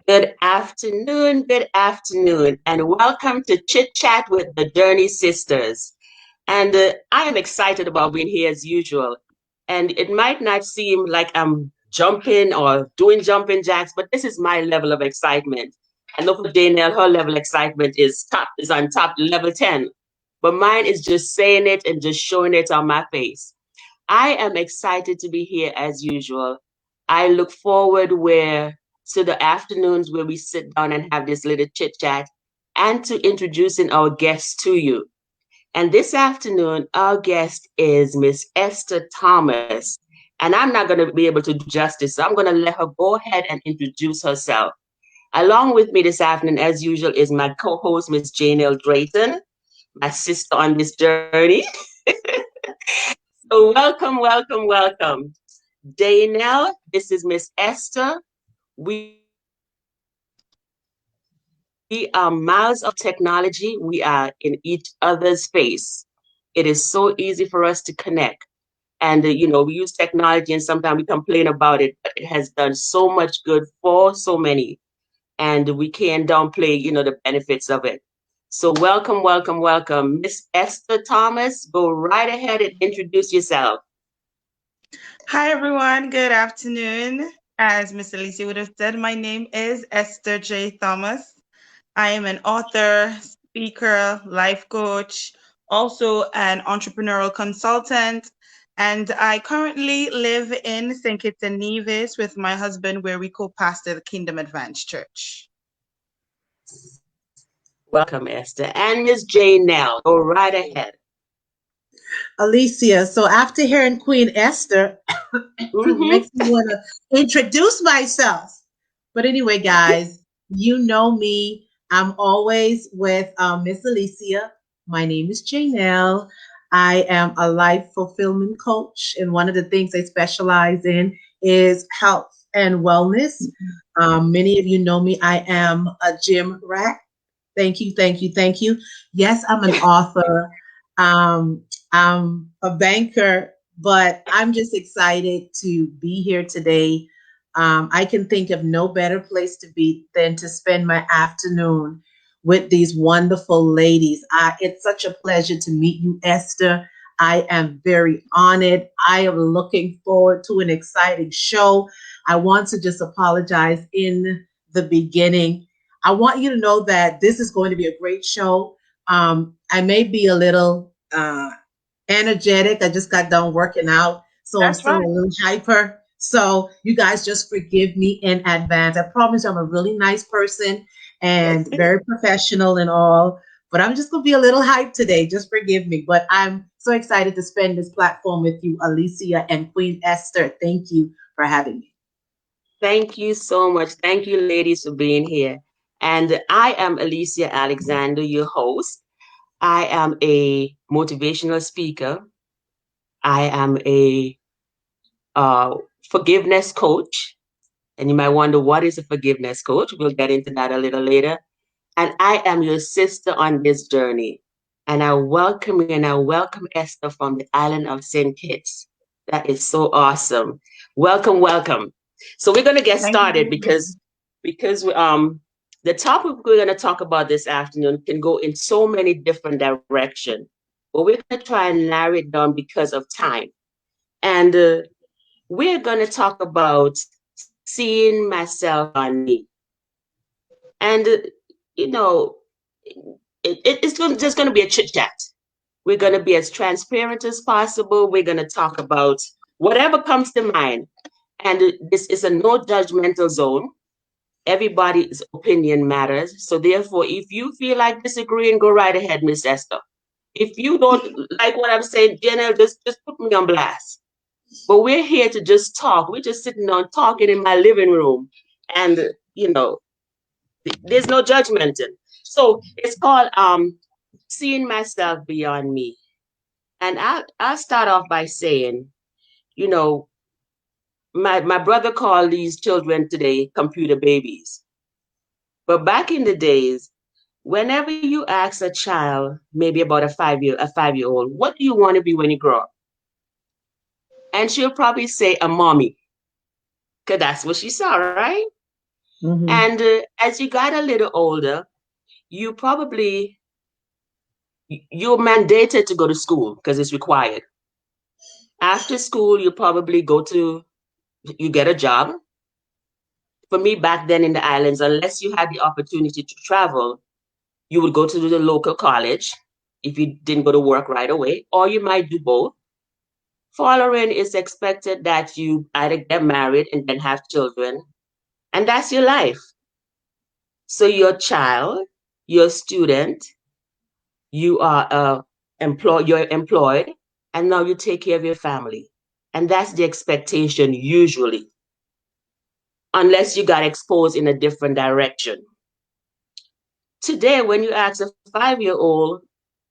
Good afternoon, and welcome to Chit Chat with the Journey Sisters. And I am excited about being here as usual. And it might not seem like I'm jumping or doing jumping jacks, but this is my level of excitement. I know for Danielle, her level of excitement is on top level 10. But mine is just saying it and just showing it on my face. I am excited to be here as usual. I look forward to the afternoons where we sit down and have this little chit chat and to introducing our guests to you. And this afternoon, our guest is Miss Esther Thomas. And I'm not going to be able to do justice, so I'm going to let her go ahead and introduce herself. Along with me this afternoon, as usual, is my co-host, Miss Janelle Drayton, my sister on this journey. So welcome. Danelle, this is Miss Esther. We are miles of technology. We are in each other's face. It is so easy for us to connect. And, we use technology and sometimes we complain about it, but it has done so much good for so many. And we can't downplay, the benefits of it. So welcome. Miss Esther Thomas, go right ahead and introduce yourself. Hi, everyone. Good afternoon. As Miss Alicia would have said, my name is Esther J. Thomas. I am an author, speaker, life coach, also an entrepreneurial consultant, and I currently live in St. Kitts and Nevis with my husband, where we co-pastor the Kingdom Advance Church. Welcome, Esther. And Miss Janelle, go right ahead. Alicia, so after hearing Queen Esther, it makes me want to introduce myself. But anyway, guys, you know me. I'm always with Miss Alicia. My name is Janelle. I am a life fulfillment coach, and one of the things I specialize in is health and wellness. Many of you know me. I am a gym rat. Thank you. Yes, I'm an author. I'm a banker, but I'm just excited to be here today. I can think of no better place to be than to spend my afternoon with these wonderful ladies. It's such a pleasure to meet you, Esther. I am very honored. I am looking forward to an exciting show. I want to just apologize in the beginning. I want you to know that this is going to be a great show. I may be a little energetic. I just got done working out, so I'm still a little hyper. So you guys just forgive me in advance. I promise I'm a really nice person and very professional and all, but I'm just going to be a little hyped today. Just forgive me. But I'm so excited to spend this platform with you, Alicia and Queen Esther. Thank you for having me. Thank you so much. Thank you, ladies, for being here. And I am Alicia Alexander, your host. I am a motivational speaker. I am a forgiveness coach. And you might wonder, what is a forgiveness coach? We'll get into that a little later. And I am your sister on this journey. And I welcome you and I welcome Esther from the island of St. Kitts. That is so awesome. Welcome. So we're going to get started because the topic we're going to talk about this afternoon can go in so many different directions. But we're going to try and narrow it down because of time. And we're going to talk about seeing myself on me. And, it's just going to be a chit chat. We're going to be as transparent as possible. We're going to talk about whatever comes to mind. And this is a no judgmental zone. Everybody's opinion matters. So therefore, if you feel like disagreeing, go right ahead, Miss Esther. If you don't like what I'm saying, Janelle, just put me on blast. But we're here to just talk. We're just sitting down talking in my living room. And, there's no judgment. So it's called seeing myself beyond me. And I'll start off by saying, my brother called these children today computer babies. But back in the days, whenever you ask a child, maybe about a 5-year-old, what do you want to be when you grow up? And she'll probably say a mommy, because that's what she saw, right? Mm-hmm. And as you got a little older, you probably you're mandated to go to school because it's required. After school, you probably you get a job. For me, back then in the islands, unless you had the opportunity to travel, you would go to the local college if you didn't go to work right away, or you might do both. Following, it's expected that you either get married and then have children, and that's your life. So you're a child, you're a student, you're employed, and now you take care of your family. And that's the expectation usually, unless you got exposed in a different direction. Today, when you ask a 5-year-old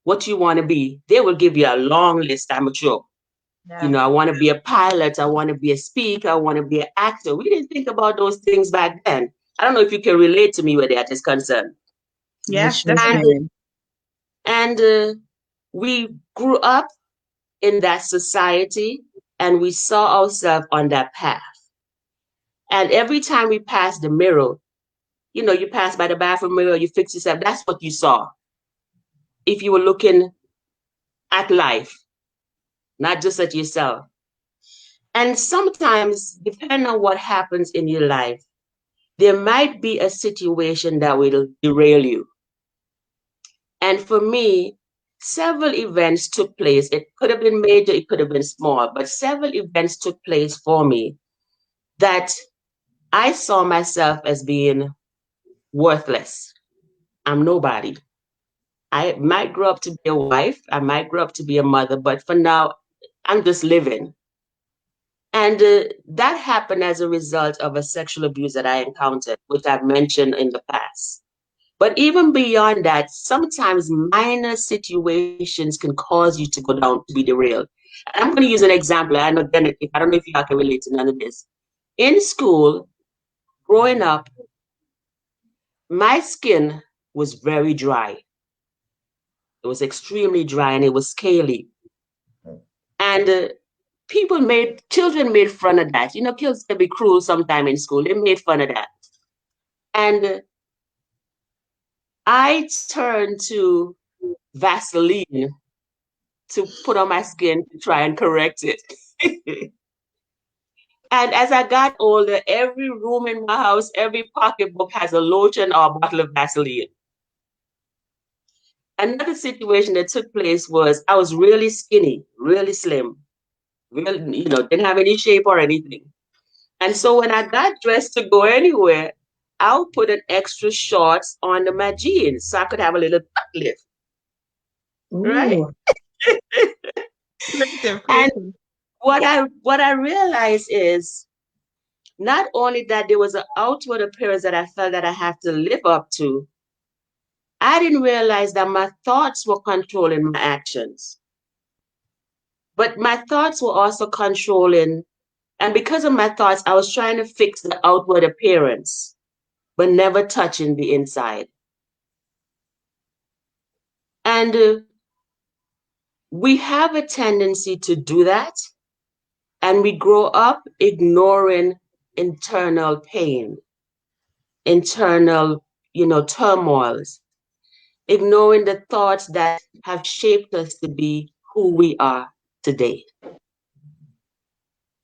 what you want to be, they will give you a long list, I'm sure. You Yeah. know, I want to be a pilot, I want to be a speaker, I want to be an actor. We didn't think about those things back then. I don't know if you can relate to me where that is concerned. I Yes, sure And definitely. can. and we grew up in that society and we saw ourselves on that path. And every time we passed the mirror, you know, you pass by the bathroom mirror, you fix yourself, that's what you saw. If you were looking at life, not just at yourself. And sometimes, depending on what happens in your life, there might be a situation that will derail you. And for me, several events took place. It could have been major, it could have been small, but several events took place for me that I saw myself as being worthless. I'm nobody. I might grow up to be a wife, I might grow up to be a mother, but for now, I'm just living. And that happened as a result of a sexual abuse that I encountered, which I've mentioned in the past. But even beyond that, sometimes minor situations can cause you to go down to be derailed. And I'm going to use an example. I know, I don't know if you can relate to none of this. In school, growing up, my skin was very dry. It was extremely dry and it was scaly. And children made fun of that. You know, kids can be cruel sometime in school. They made fun of that. And I turned to Vaseline to put on my skin to try and correct it. And as I got older, every room in my house, every pocketbook has a lotion or a bottle of Vaseline. Another situation that took place was I was really skinny, really slim, really, didn't have any shape or anything. And so when I got dressed to go anywhere, I would put an extra shorts on my jeans so I could have a little butt lift, right? Ooh. Creative, And creative. what I realized is not only that there was an outward appearance that I felt that I have to live up to, I didn't realize that my thoughts were controlling my actions. But my thoughts were also controlling, and because of my thoughts, I was trying to fix the outward appearance, but never touching the inside. And we have a tendency to do that, and we grow up ignoring internal pain, internal, turmoils, ignoring the thoughts that have shaped us to be who we are today.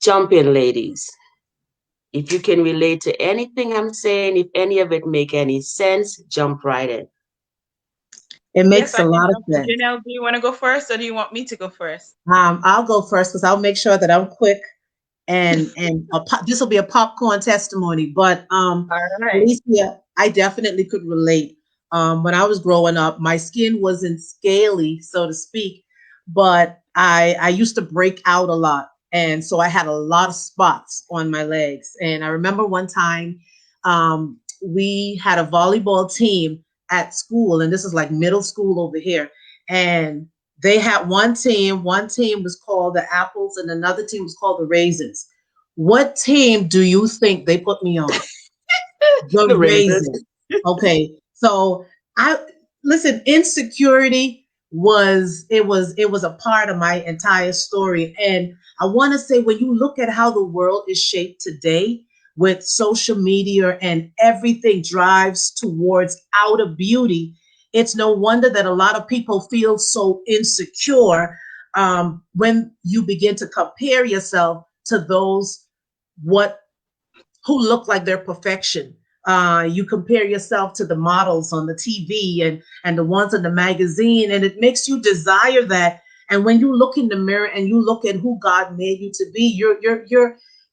Jump in, ladies. If you can relate to anything I'm saying, if any of it make any sense, jump right in. It Yes, makes I a can lot of jump in. sense. Janelle, do you want to go first or do you want me to go first? I'll go first because I'll make sure that I'm quick and this will be a popcorn testimony. But All right. Alicia, I definitely could relate. When I was growing up, my skin wasn't scaly, so to speak, but I used to break out a lot, and so I had a lot of spots on my legs. And I remember one time, we had a volleyball team at school, and this is like middle school over here, and they had one team. One team was called the Apples, and another team was called the Raisins. What team do you think they put me on? The The raisins. Raisins. Okay, so I listen. Insecurity was a part of my entire story, and I want to say when you look at how the world is shaped today, with social media and everything drives towards outer beauty, it's no wonder that a lot of people feel so insecure when you begin to compare yourself to those what who look like their perfection. You compare yourself to the models on the TV and the ones in the magazine, and it makes you desire that. And when you look in the mirror and you look at who God made you to be,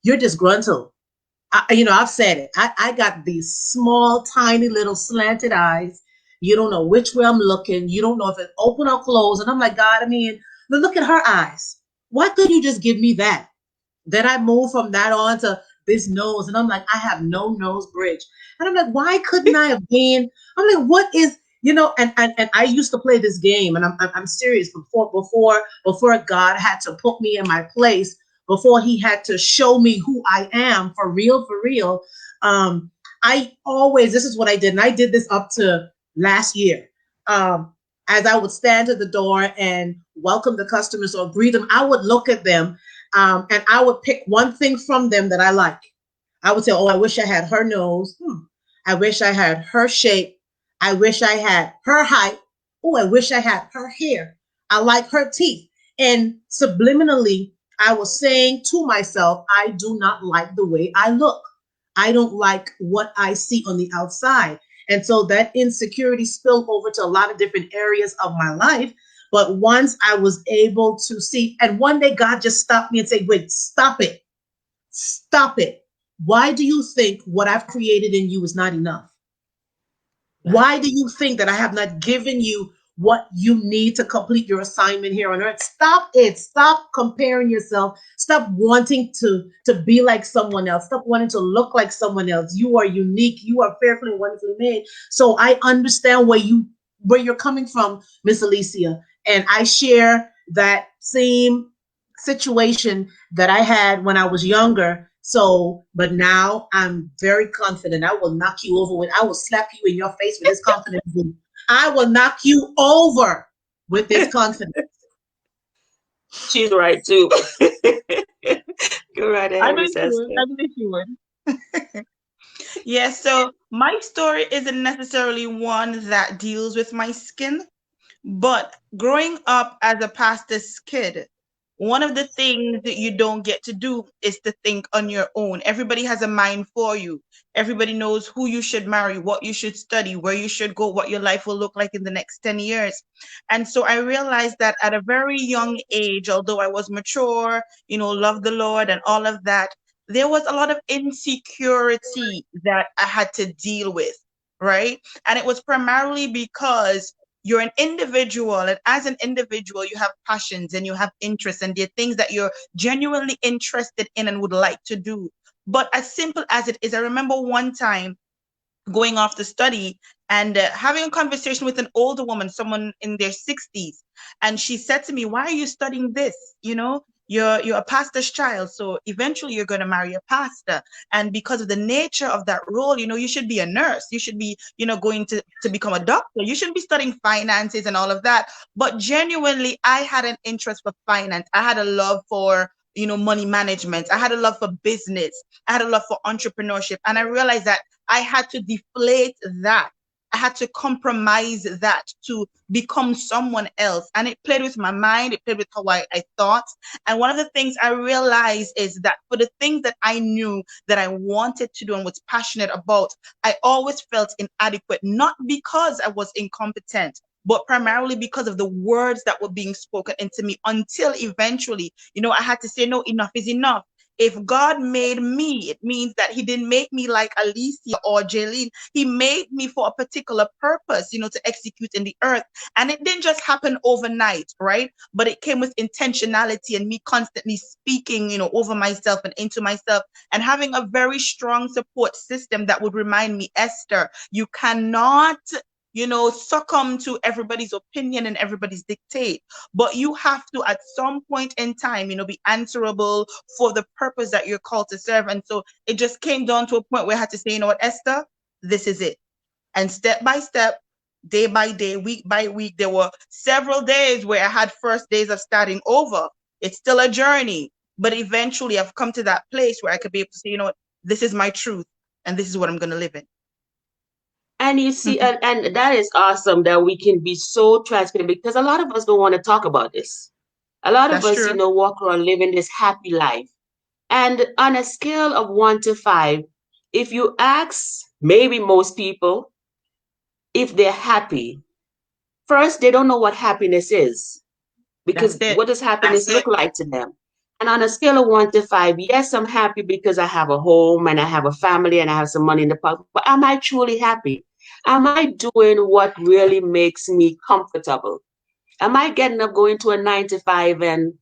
you're disgruntled. I've said it. I got these small, tiny little slanted eyes. You don't know which way I'm looking. You don't know if it's open or closed. And I'm like, God, I mean, look at her eyes. Why couldn't you just give me that? Then I moved from that on to this nose, and I'm like, I have no nose bridge. And I'm like, why couldn't I have been? I'm like, what is, and I used to play this game, and I'm serious. Before God had to put me in my place, before He had to show me who I am for real. I always, this is what I did, and I did this up to last year. As I would stand at the door and welcome the customers or greet them, I would look at them, and I would pick one thing from them that I like. I would say, oh, I wish I had her nose. I wish I had her shape. I wish I had her height. Oh, I wish I had her hair. I like her teeth. And subliminally, I was saying to myself, I do not like the way I look. I don't like what I see on the outside. And so that insecurity spilled over to a lot of different areas of my life. But once I was able to see, and one day God just stopped me and said, wait, stop it. Stop it. Why do you think what I've created in you is not enough? Why do you think that I have not given you what you need to complete your assignment here on earth? Stop it. Stop comparing yourself. Stop wanting to be like someone else. Stop wanting to look like someone else. You are unique. You are fearfully and wonderfully made. So I understand where you're coming from, Miss Alicia. And I share that same situation that I had when I was younger. So, but now I'm very confident. I will knock you over I will slap you in your face with this confidence. I will knock you over with this confidence. She's right too. Go right ahead, Miss Esther. I believe you would. Yeah, so my story isn't necessarily one that deals with my skin, but growing up as a pastor's kid, one of the things that you don't get to do is to think on your own. Everybody has a mind for you. Everybody knows who you should marry, what you should study, where you should go, what your life will look like in the next 10 years. And so I realized that at a very young age, although I was mature, loved the Lord and all of that, there was a lot of insecurity that I had to deal with, right? And it was primarily because you're an individual, and as an individual, you have passions and you have interests, and there are things that you're genuinely interested in and would like to do. But as simple as it is, I remember one time going off to study and having a conversation with an older woman, someone in their 60s. And she said to me, why are you studying this? You're a pastor's child, so eventually you're going to marry a pastor. And because of the nature of that role, you should be a nurse. You should be, going to become a doctor. You shouldn't be studying finances and all of that. But genuinely, I had an interest for finance. I had a love for money management. I had a love for business. I had a love for entrepreneurship. And I realized that I had to deflate that. I had to compromise that to become someone else. And it played with my mind. It played with how I thought. And one of the things I realized is that for the things that I knew that I wanted to do and was passionate about, I always felt inadequate, not because I was incompetent, but primarily because of the words that were being spoken into me, until eventually, I had to say, no, enough is enough. If God made me, it means that He didn't make me like Alicia or Jaylene. He made me for a particular purpose, to execute in the earth. And it didn't just happen overnight, right? But it came with intentionality and me constantly speaking, over myself and into myself, and having a very strong support system that would remind me, Esther, you cannot succumb to everybody's opinion and everybody's dictate. But you have to, at some point in time, be answerable for the purpose that you're called to serve. And so it just came down to a point where I had to say, you know what, Esther, this is it. And step by step, day by day, week by week, there were several days where I had first days of starting over. It's still a journey, but eventually I've come to that place where I could be able to say, you know what, this is my truth, and this is what I'm going to live in. And you see, and that is awesome that we can be so transparent, because a lot of us don't want to talk about this. A lot of That's us, true. walk around living this happy life. And on a scale of 1 to 5, if you ask maybe most people if they're happy, first, they don't know what happiness is, That's because it. what does happiness look like to them? And on a scale of 1 to 5, yes, I'm happy because I have a home and I have a family and I have some money in the pocket. But am I truly happy? Am I doing what really makes me comfortable? Am I getting up, going to a 9 to 5 and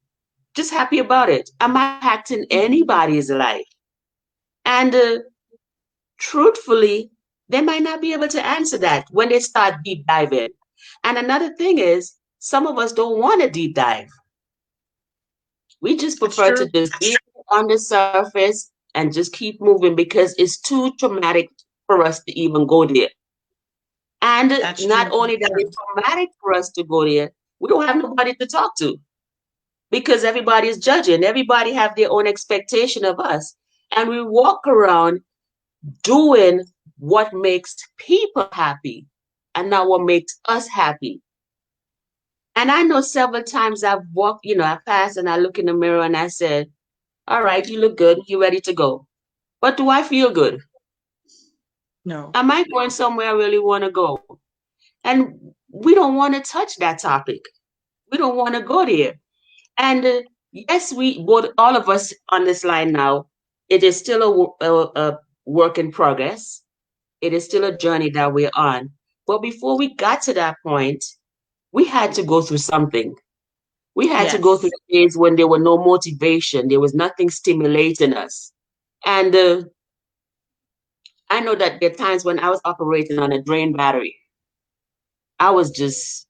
just happy about it? Am I impacting anybody's life? And truthfully, they might not be able to answer that when they start deep diving. And another thing is, some of us don't want to deep dive. We just That's prefer true. to just be on the surface and just keep moving because it's too traumatic for us to even go there. And That's not true. only that it's traumatic for us to go there, we don't have nobody to talk to because everybody is judging. Everybody have their own expectation of us. And we walk around doing what makes people happy and not what makes us happy. And I know several times I've walked, I pass and I look in the mirror and I said, all right, you look good. You ready to go. But do I feel good? No. Am I going somewhere I really want to go? And we don't want to touch that topic. We don't want to go there. And yes, all of us on this line now, it is still a work in progress. It is still a journey that we're on. But before we got to that point, we had to go through something. We had to go through Yes. days when there were no motivation. There was nothing stimulating us. And I know that there are times when I was operating on a drain battery. I was just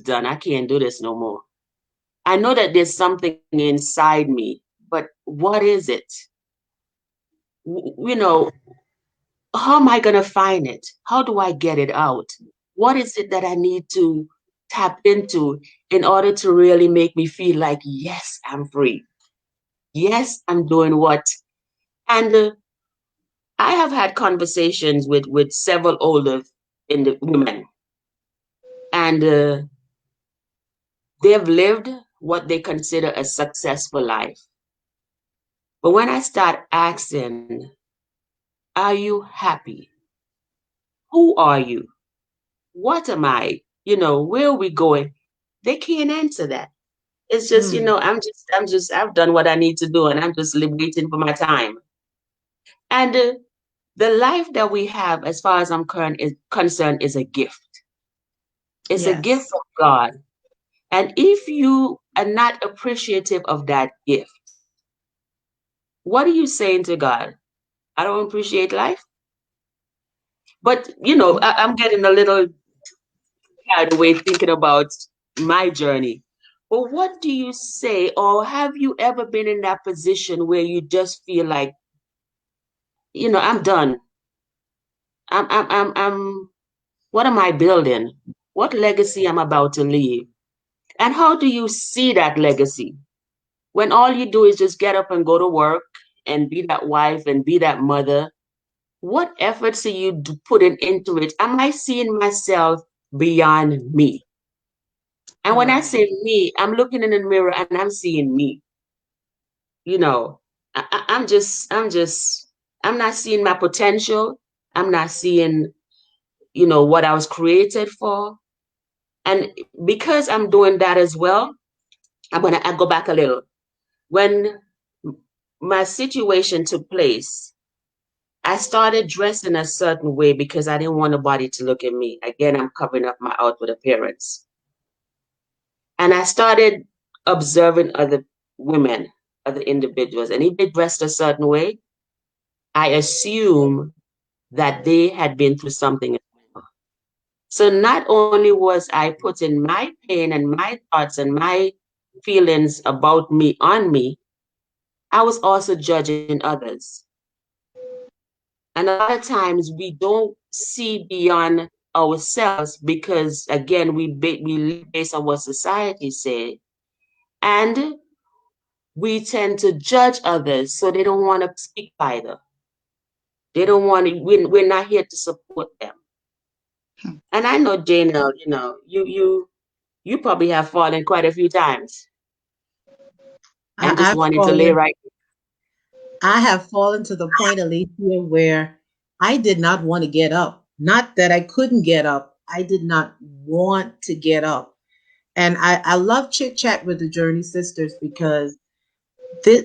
done. I can't do this no more. I know that there's something inside me, but what is it? You know, how am I going to find it? How do I get it out? What is it that I need to tap into in order to really make me feel like, yes, I'm free. Yes, I'm doing what? And I have had conversations with several older women, and they've lived what they consider a successful life. But when I start asking, are you happy? Who are you? What am I? Where are we going? They can't answer that. It's just, Mm. I've done what I need to do and I'm just waiting for my time. And the life that we have, as far as I'm concerned, is a gift. It's a gift Yes. from God. And if you are not appreciative of that gift, what are you saying to God? I don't appreciate life. But, I'm getting a little carried away thinking about my journey. But what do you say, or have you ever been in that position where you just feel like, I'm done. What am I building? What legacy I'm about to leave? And how do you see that legacy when all you do is just get up and go to work and be that wife and be that mother? What efforts are you putting into it? Am I seeing myself beyond me? And when I Right. say me, I'm looking in the mirror and I'm seeing me. You know, I'm not seeing my potential. I'm not seeing, what I was created for. And because I'm doing that as well, I go back a little. When my situation took place, I started dressing a certain way because I didn't want nobody to look at me. Again, I'm covering up my outward appearance. And I started observing other women, other individuals. And if they dressed a certain way, I assume that they had been through something as well. So not only was I putting my pain and my thoughts and my feelings about me on me, I was also judging others. And a lot of times we don't see beyond ourselves because, again, we live based on what society says. And we tend to judge others, so they don't want to speak either. They don't want to. We're not here to support them. And I know, Janelle, you probably have fallen quite a few times and just I've wanting to lay fallen. right. I have fallen to the point, Alicia, where I did not want to get up. Not that I couldn't get up. I did not want to get up. And I love chit chat with the Journey Sisters because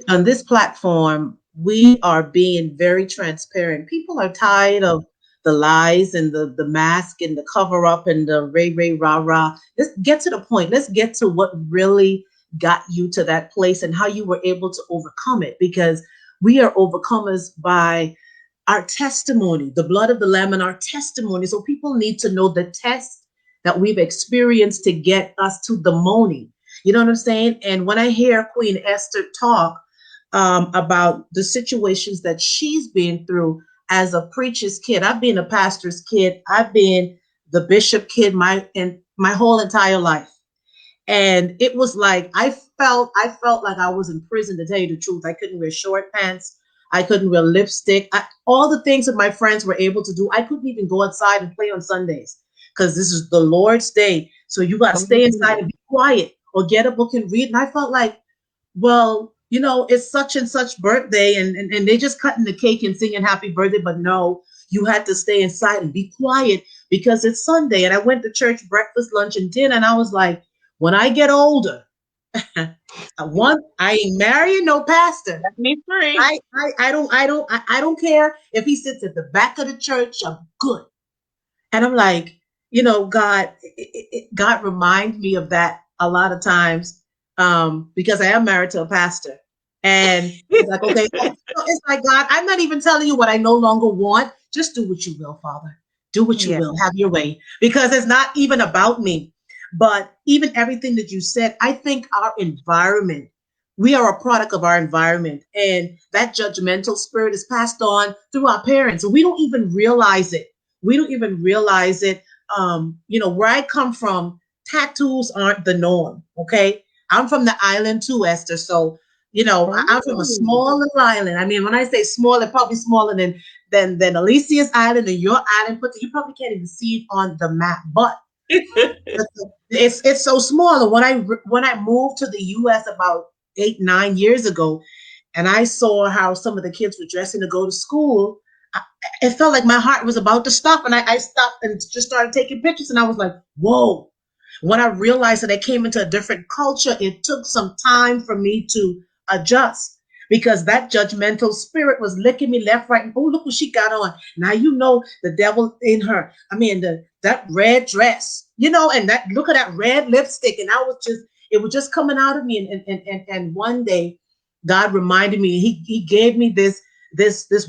on this platform, we are being very transparent. People are tired of the lies and the mask and the cover up and the ray rah rah. Let's get to the point. Let's get to what really got you to that place and how you were able to overcome it, because we are overcomers by our testimony, the blood of the Lamb and our testimony. So people need to know the test that we've experienced to get us to the money. You know what I'm saying? And when I hear Queen Esther talk about the situations that she's been through as a preacher's kid, I've been a pastor's kid, I've been the bishop kid my whole entire life. And it was like I felt like I was in prison, to tell you the truth. I couldn't wear short pants. I couldn't wear lipstick. All the things that my friends were able to do, I couldn't even go outside and play on Sundays because this is the Lord's day. So you got to stay inside and be quiet or get a book and read. And I felt like, well, it's such and such birthday, and they just cutting the cake and singing happy birthday. But no, you had to stay inside and be quiet because it's Sunday. And I went to church, breakfast, lunch, and dinner. And I was like, when I get older, I ain't marrying no pastor. Let me free. I don't care if he sits at the back of the church. I'm good. And I'm like, God reminds me of that a lot of times, because I am married to a pastor. And it's like, okay, it's like, God, I'm not even telling you what I no longer want. Just do what you will, Father. Do what you Yeah. will. Have your way. Because it's not even about me. But even everything that you said, I think our environment, we are a product of our environment. And that judgmental spirit is passed on through our parents. And we don't even realize it. We don't even realize it. Where I come from, tattoos aren't the norm. Okay. I'm from the island too, Esther. So, I'm from a Oh. small little island. I mean, when I say small, it's probably smaller than Alicia's island and your island. But you probably can't even see it on the map. But it's so small. And when I moved to the U.S. about 8-9 years ago, and I saw how some of the kids were dressing to go to school, it felt like my heart was about to stop. And I stopped and just started taking pictures. And I was like, whoa. When I realized that I came into a different culture, it took some time for me to adjust because that judgmental spirit was licking me left, right, and oh, look what she got on. Now the devil in her. I mean, that red dress, and that look at that red lipstick, and it was just coming out of me. And one day, God reminded me. He gave me this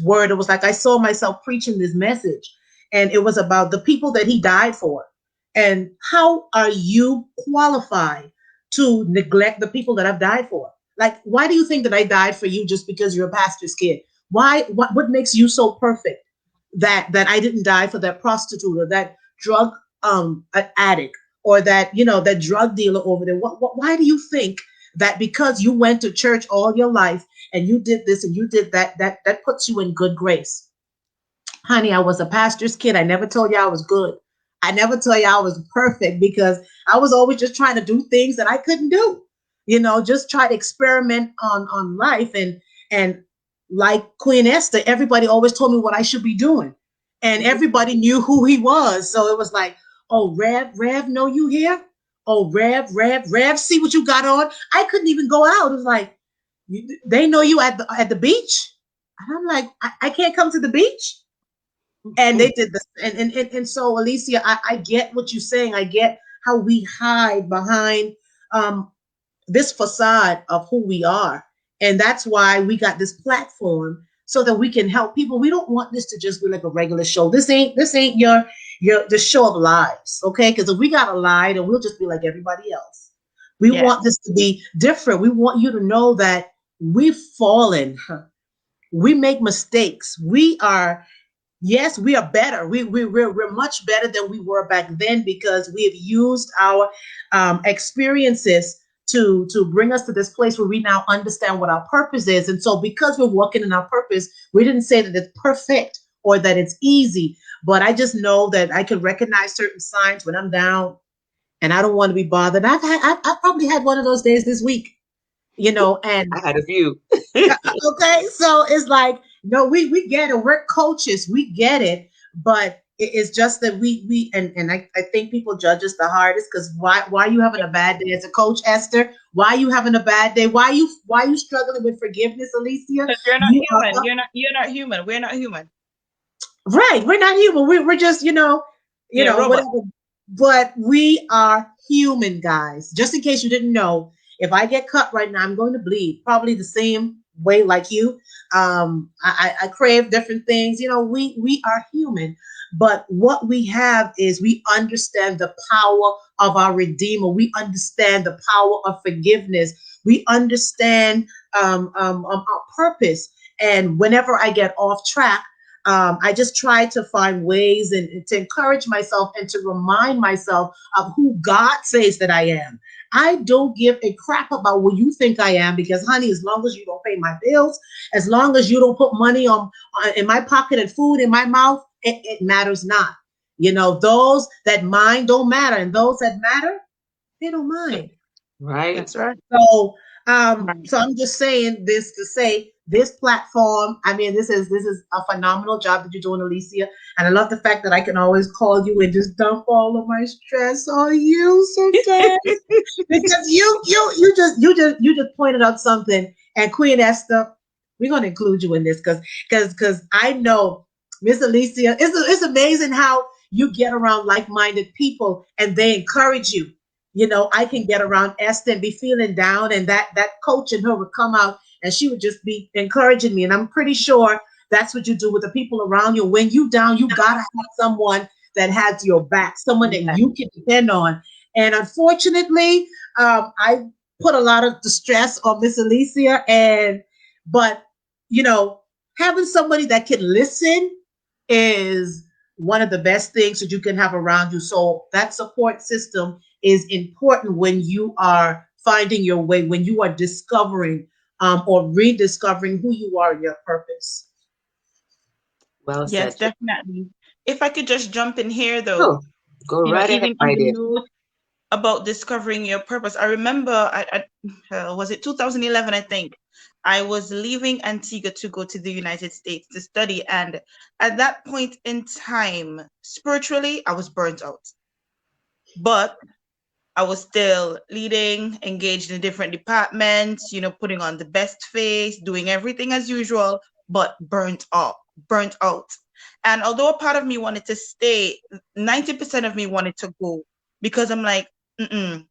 word. It was like I saw myself preaching this message, and it was about the people that He died for. And how are you qualified to neglect the people that I've died for? Like, why do you think that I died for you just because you're a pastor's kid? Why? What makes you so perfect that I didn't die for that prostitute or that drug addict or that drug dealer over there? Why do you think that because you went to church all your life and you did this and you did that puts you in good grace? Honey, I was a pastor's kid. I never told you I was good. I never told you I was perfect because I was always just trying to do things that I couldn't do. Just try to experiment on life. And like Queen Esther, everybody always told me what I should be doing. And everybody knew who he was. So it was like, oh, Rev, know you here? Oh, Rev, see what you got on? I couldn't even go out. It was like, they know you at the beach. And I'm like, I can't come to the beach. And they did this. And so, Alicia, I get what you're saying. I get how we hide behind this facade of who we are. And that's why we got this platform so that we can help people. We don't want this to just be like a regular show. This ain't your the show of lies, okay? Because if we gotta lie, then we'll just be like everybody else. We want this to be different. We want you to know that we've fallen. We make mistakes. Yes, we are better. We're much better than we were back then because we have used our experiences to bring us to this place where we now understand what our purpose is. And so because we're walking in our purpose, we didn't say that it's perfect. or that it's easy, but I just know that I can recognize certain signs when I'm down and I don't want to be bothered. I've probably had one of those days this week, and I had a few. okay, so it's like, no, we get it. We're coaches, we get it, but it's just that I think people judge us the hardest because why are you having a bad day as a coach, Esther? Why are you having a bad day? Why are you struggling with forgiveness, Alicia? Because you're not You human. are You're not human. We're not human. right. We're not human. We're just Yeah, robot. whatever. But we are human, guys. Just in case you didn't know, if I get cut right now, I'm going to bleed. Probably the same way like you. I crave different things. We are human. But what we have is we understand the power of our Redeemer. We understand the power of forgiveness. We understand our purpose. And whenever I get off track, I just try to find ways and to encourage myself and to remind myself of who God says that I am. I don't give a crap about what you think I am because, honey, as long as you don't pay my bills, as long as you don't put money in my pocket and food in my mouth, it matters not. Those that mind don't matter, and those that matter, they don't mind. Right. That's right. So I'm just saying this to say this platform. I mean, this is a phenomenal job that you're doing, Alicia, and I love the fact that I can always call you and just dump all of my stress on you sometimes because you just pointed out something. And Queen Esther, we're gonna include you in this because I know Miss Alicia. It's amazing how you get around like-minded people and they encourage you. I can get around Esther and be feeling down, and that coach in her would come out and she would just be encouraging me. And I'm pretty sure that's what you do with the people around you. When you down, you gotta have someone that has your back, someone that Yeah. you can depend on. And unfortunately, I put a lot of the stress on Miss Alicia, but you know, having somebody that can listen is one of the best things that you can have around you. So that support system is important when you are finding your way, when you are discovering or rediscovering who you are and your purpose. Well Yes, said. definitely. If I could just jump in here, though, Oh, go right ahead, even on my the dear. note about discovering your purpose, I remember, was it 2011, I think. I was leaving Antigua to go to the United States to study. And at that point in time, spiritually, I was burnt out. But I was still leading, engaged in different departments, putting on the best face, doing everything as usual, but burnt out. And although a part of me wanted to stay, 90% of me wanted to go because I'm like, mm-mm,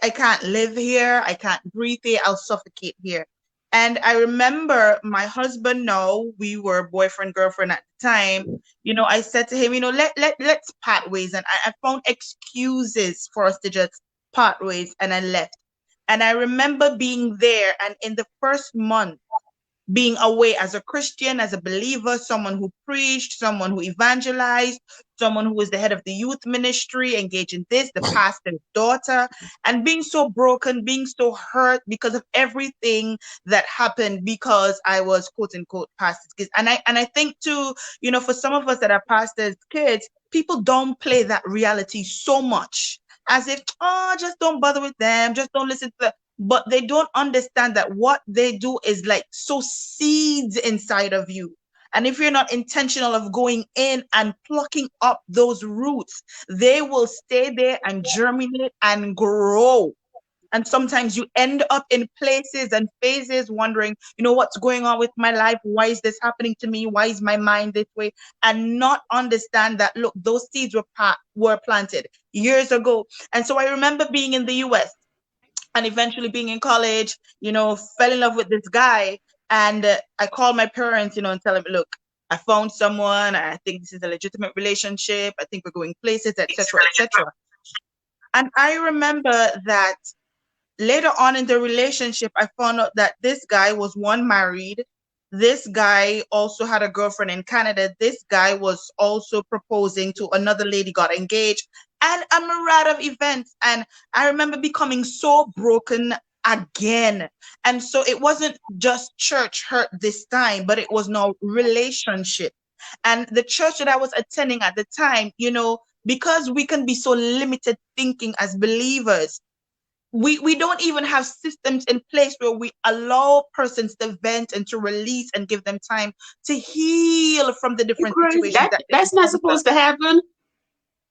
I can't live here. I can't breathe here. I'll suffocate here. And I remember my husband, no, we were boyfriend, girlfriend at the time. I said to him, let's part ways. And I found excuses for us to just part ways, and I left. And I remember being there, and in the first month, being away as a Christian, as a believer, someone who preached, someone who evangelized, someone who was the head of the youth ministry, engaged in this, the pastor's daughter, and being so broken, being so hurt because of everything that happened because I was quote unquote pastor's kids. And I think too, for some of us that are pastor's kids, people don't play that reality so much as if, oh, just don't bother with them, just don't listen to them. But they don't understand that what they do is like sow seeds inside of you. And if you're not intentional of going in and plucking up those roots, they will stay there and germinate and grow. And sometimes you end up in places and phases wondering, what's going on with my life? Why is this happening to me? Why is my mind this way? And not understand that, look, those seeds were planted years ago. And so I remember being in the US and eventually being in college, fell in love with this guy. And I called my parents, and tell them, look, I found someone. I think this is a legitimate relationship. I think we're going places, etc., etc. And I remember that later on in the relationship, I found out that this guy was one married. This guy also had a girlfriend in Canada. This guy was also proposing to another lady, got engaged, and a myriad of events. And I remember becoming so broken again. And so it wasn't just church hurt this time, but it was no relationship. And the church that I was attending at the time, you know, because we can be so limited thinking as believers, we don't even have systems in place where we allow persons to vent and to release and give them time to heal from the You're different crazy. situations that they That's not encounter. supposed to happen.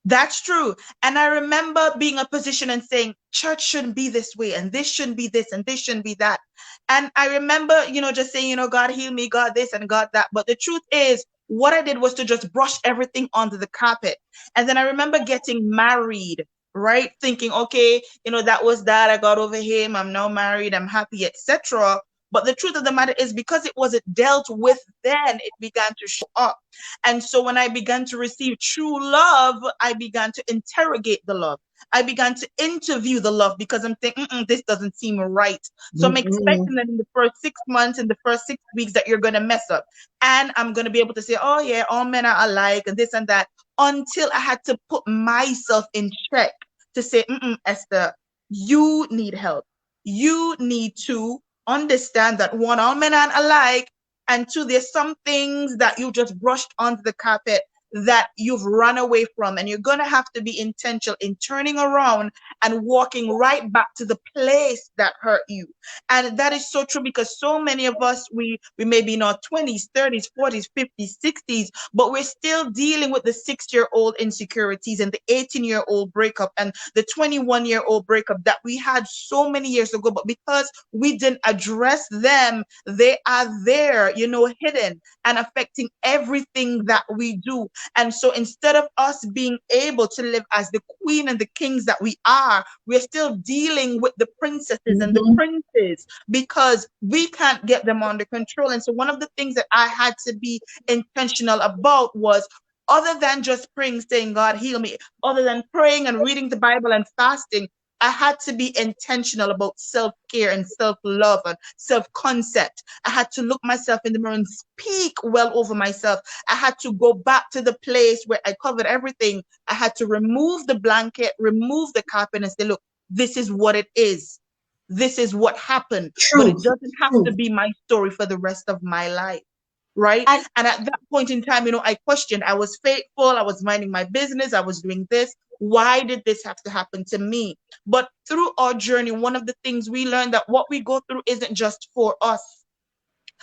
That's true. And I remember being in a position and saying, church shouldn't be this way, and this shouldn't be this, and this shouldn't be that. And I remember, you know, just saying, you know, God heal me, God this and God that. But the truth is, what I did was to just brush everything under the carpet. And then I remember getting married, right? Thinking, okay, you know, that was that. I got over him. I'm now married. I'm happy, etc. But the truth of the matter is, because it wasn't dealt with then, it began to show up. And so when I began to receive true love, I began to interrogate the love. I began to interview the love because I'm thinking, this doesn't seem right. So I'm expecting that in the first 6 months, in the first 6 weeks, that you're going to mess up. And I'm going to be able to say, oh, yeah, all men are alike and this and that, until I had to put myself in check to say, Esther, you need help. You need to understand that one, all men aren't alike, and two, there's some things that you just brushed onto the carpet that you've run away from, and you're going to have to be intentional in turning around and walking right back to the place that hurt you. And that is so true, because so many of us, we may be in our 20s, 30s, 40s, 50s, 60s, but we're still dealing with the 6-year-old insecurities and the 18-year-old breakup and the 21-year-old breakup that we had so many years ago. But because we didn't address them, they are there, you know, hidden and affecting everything that we do. And so instead of us being able to live as the queen and the kings that we are, we're still dealing with the princesses and the princes because we can't get them under control. And so one of the things that I had to be intentional about was, other than just praying, saying, God, heal me, other than praying and reading the Bible and fasting, I had to be intentional about self-care and self-love and self-concept. I had to look myself in the mirror and speak well over myself. I had to go back to the place where I covered everything. I had to remove the blanket, remove the carpet, and say, look, this is what it is. This is what happened. But it doesn't have to be my story for the rest of my life. Right? And at that point in time, you know, I questioned. I was faithful. I was minding my business. I was doing this. Why did this have to happen to me? But through our journey, one of the things we learned, that what we go through isn't just for us,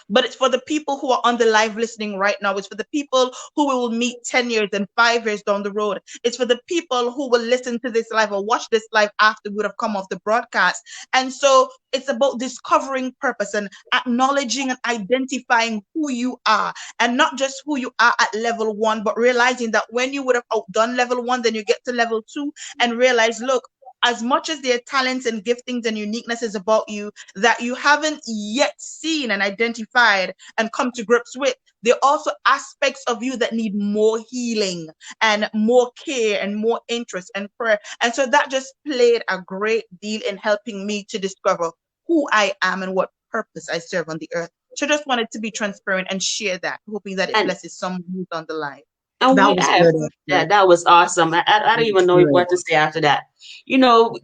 but it's for the people who are on the live listening right now. It's for the people who we will meet 10 years and 5 years down the road. It's for the people who will listen to this live or watch this live after we would have come off the broadcast. And so it's about discovering purpose and acknowledging and identifying who you are, and not just who you are at level 1, but realizing that when you would have outdone level 1, then you get to level 2 and realize, look, as much as their talents and giftings and uniquenesses about you that you haven't yet seen and identified and come to grips with, there are also aspects of you that need more healing and more care and more interest and prayer. And so that just played a great deal in helping me to discover who I am and what purpose I serve on the earth. So just wanted to be transparent and share that, hoping that it blesses someone who's on the line. And that was awesome. I don't even know what to say after that. You know,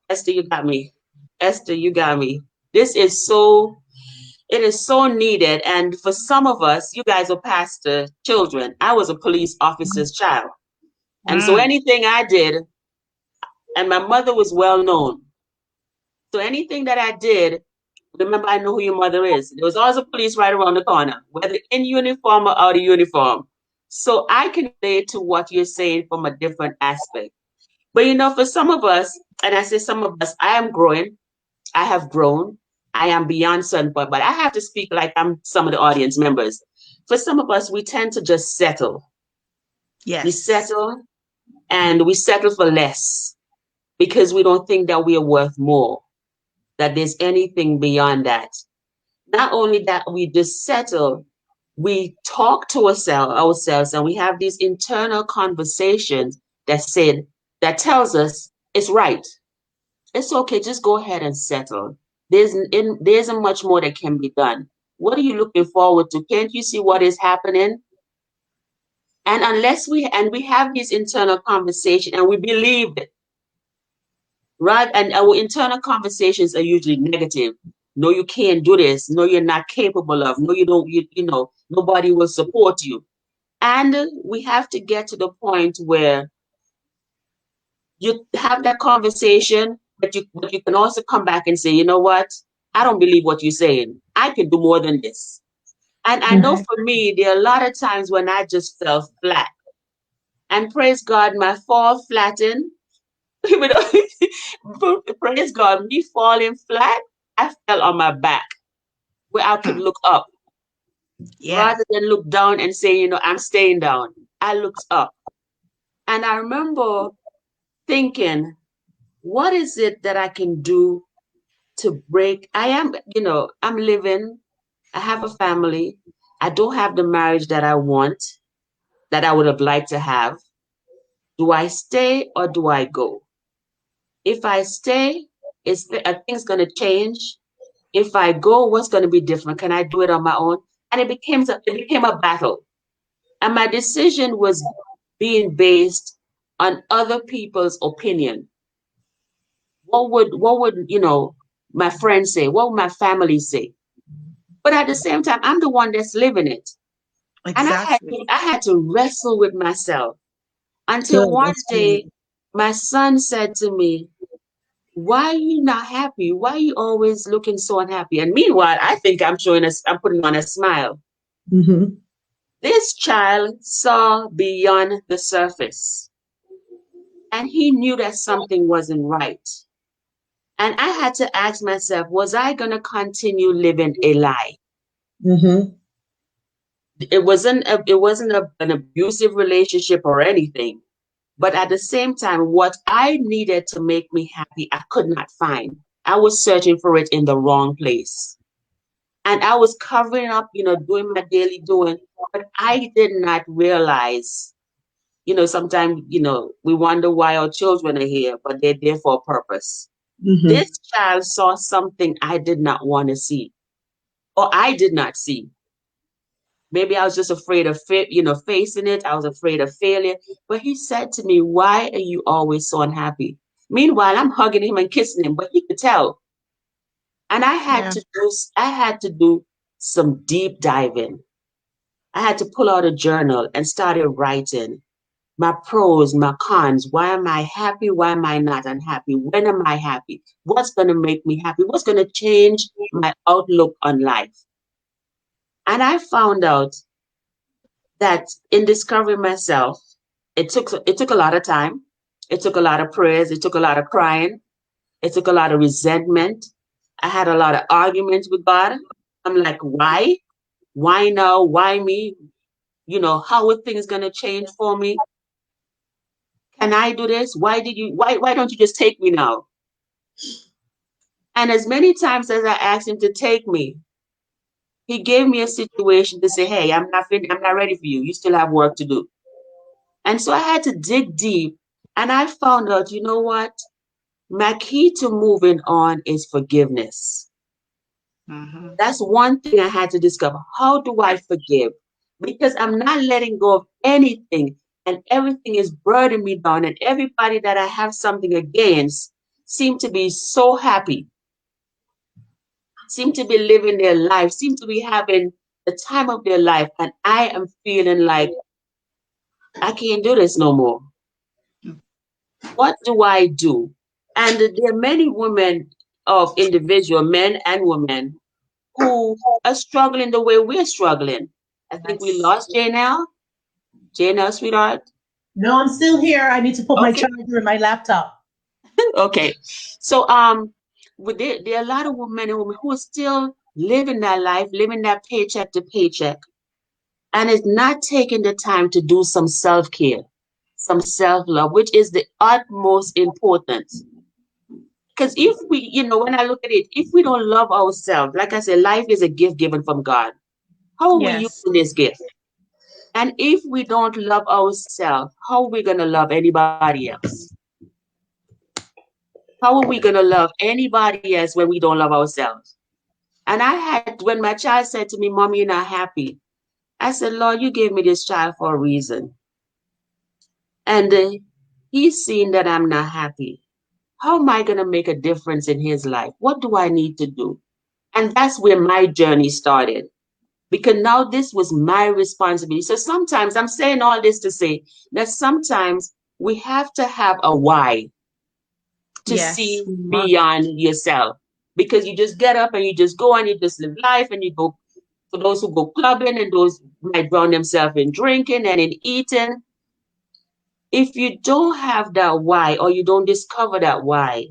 Esther, you got me. Esther, you got me. It is so needed. And for some of us, you guys are pastor children. I was a police officer's child. And so anything I did, and my mother was well known. So anything that I did, remember, I know who your mother is. There was always a police right around the corner, whether in uniform or out of uniform. So I can relate to what you're saying from a different aspect. But you know, for some of us, and I say some of us, I am growing. I have grown. I am beyond certain point, but I have to speak like I'm some of the audience members. For some of us, we tend to just settle. Yes. We settle, and we settle for less because we don't think that we are worth more, that there's anything beyond that. Not only that, we just settle, we talk to ourselves, and we have these internal conversations that tells us it's right. It's okay, just go ahead and settle. There isn't much more that can be done. What are you looking forward to? Can't you see what is happening? And unless we have these internal conversations and we believe it, right? And our internal conversations are usually negative. No, you can't do this. No, you're not capable of. No, you don't. You know, nobody will support you. And we have to get to the point where you have that conversation, but you can also come back and say, you know what? I don't believe what you're saying. I can do more than this. And I know Mhm. for me, there are a lot of times when I just fell flat. And praise God, my fall flattened. Even though- praise God, me falling flat, I fell on my back where I could look up Yes. rather than look down and say, you know, I'm staying down. I looked up. And I remember thinking, what is it that I can do to break? I am, you know, I'm living, I have a family. I don't have the marriage that I want, that I would have liked to have. Do I stay or do I go? If I stay, are things going to change? If I go, what's going to be different? Can I do it on my own? And it became a battle. And my decision was being based on other people's opinion. What would, you know, my friends say? What would my family say? But at the same time, I'm the one that's living it. And Exactly. I had to wrestle with myself until Good. one That's good. day my son said to me, why are you not happy? Why are you always looking so unhappy? And meanwhile, I think I'm putting on a smile. Hmm. This child saw beyond the surface and he knew that something wasn't right. And I had to ask myself, was I going to continue living a lie? Hmm. It wasn't an abusive relationship or anything. But at the same time, what I needed to make me happy, I could not find. I was searching for it in the wrong place. And I was covering up, you know, doing my daily doing, but I did not realize, you know, sometimes, you know, we wonder why our children are here, but they're there for a purpose. Hmm. This child saw something I did not want to see, or I did not see. Maybe I was just afraid of, facing it. I was afraid of failure. But he said to me, why are you always so unhappy? Meanwhile, I'm hugging him and kissing him, but he could tell. And Yeah. I had to do some deep diving. I had to pull out a journal and started writing my pros, my cons. Why am I happy? Why am I not unhappy? When am I happy? What's going to make me happy? What's going to change my outlook on life? And I found out that in discovering myself, it took a lot of time. It took a lot of prayers. It took a lot of crying. It took a lot of resentment. I had a lot of arguments with God. I'm like, why? Why now? Why me? You know, how are things gonna change for me? Can I do this? Why don't you just take me now? And as many times as I asked him to take me, he gave me a situation to say, hey, I'm not ready for you. You still have work to do. And so I had to dig deep and I found out, you know what? My key to moving on is forgiveness. Hmm. That's one thing I had to discover. How do I forgive? Because I'm not letting go of anything and everything is burdening me down. And everybody that I have something against seem to be so happy, seem to be living their life, seem to be having the time of their life. And I am feeling like I can't do this no more. What do I do? And there are many women of individual men and women who are struggling the way we're struggling. I think we Yes. lost Janelle. Janelle, sweetheart. No, I'm still here. I need to put my Okay, charger in my laptop. okay. So there are a lot of men and women who are still living that life, living that paycheck to paycheck, and it's not taking the time to do some self care, some self love, which is the utmost importance. Because if we, you know, when I look at it, if we don't love ourselves, like I said, life is a gift given from God. How are we Yes. using this gift? And if we don't love ourselves, how are we going to love anybody else? How are we going to love anybody else when we don't love ourselves? And when my child said to me, Mommy, you're not happy. I said, Lord, you gave me this child for a reason. And he's seen that I'm not happy. How am I going to make a difference in his life? What do I need to do? And that's where my journey started. because now this was my responsibility. So sometimes I'm saying all this to say that sometimes we have to have a why to Yes, see we must. beyond yourself, because you just get up and you just go and you just live life and you go, for those who go clubbing and those might drown themselves in drinking and in eating. If you don't have that why, or you don't discover that why,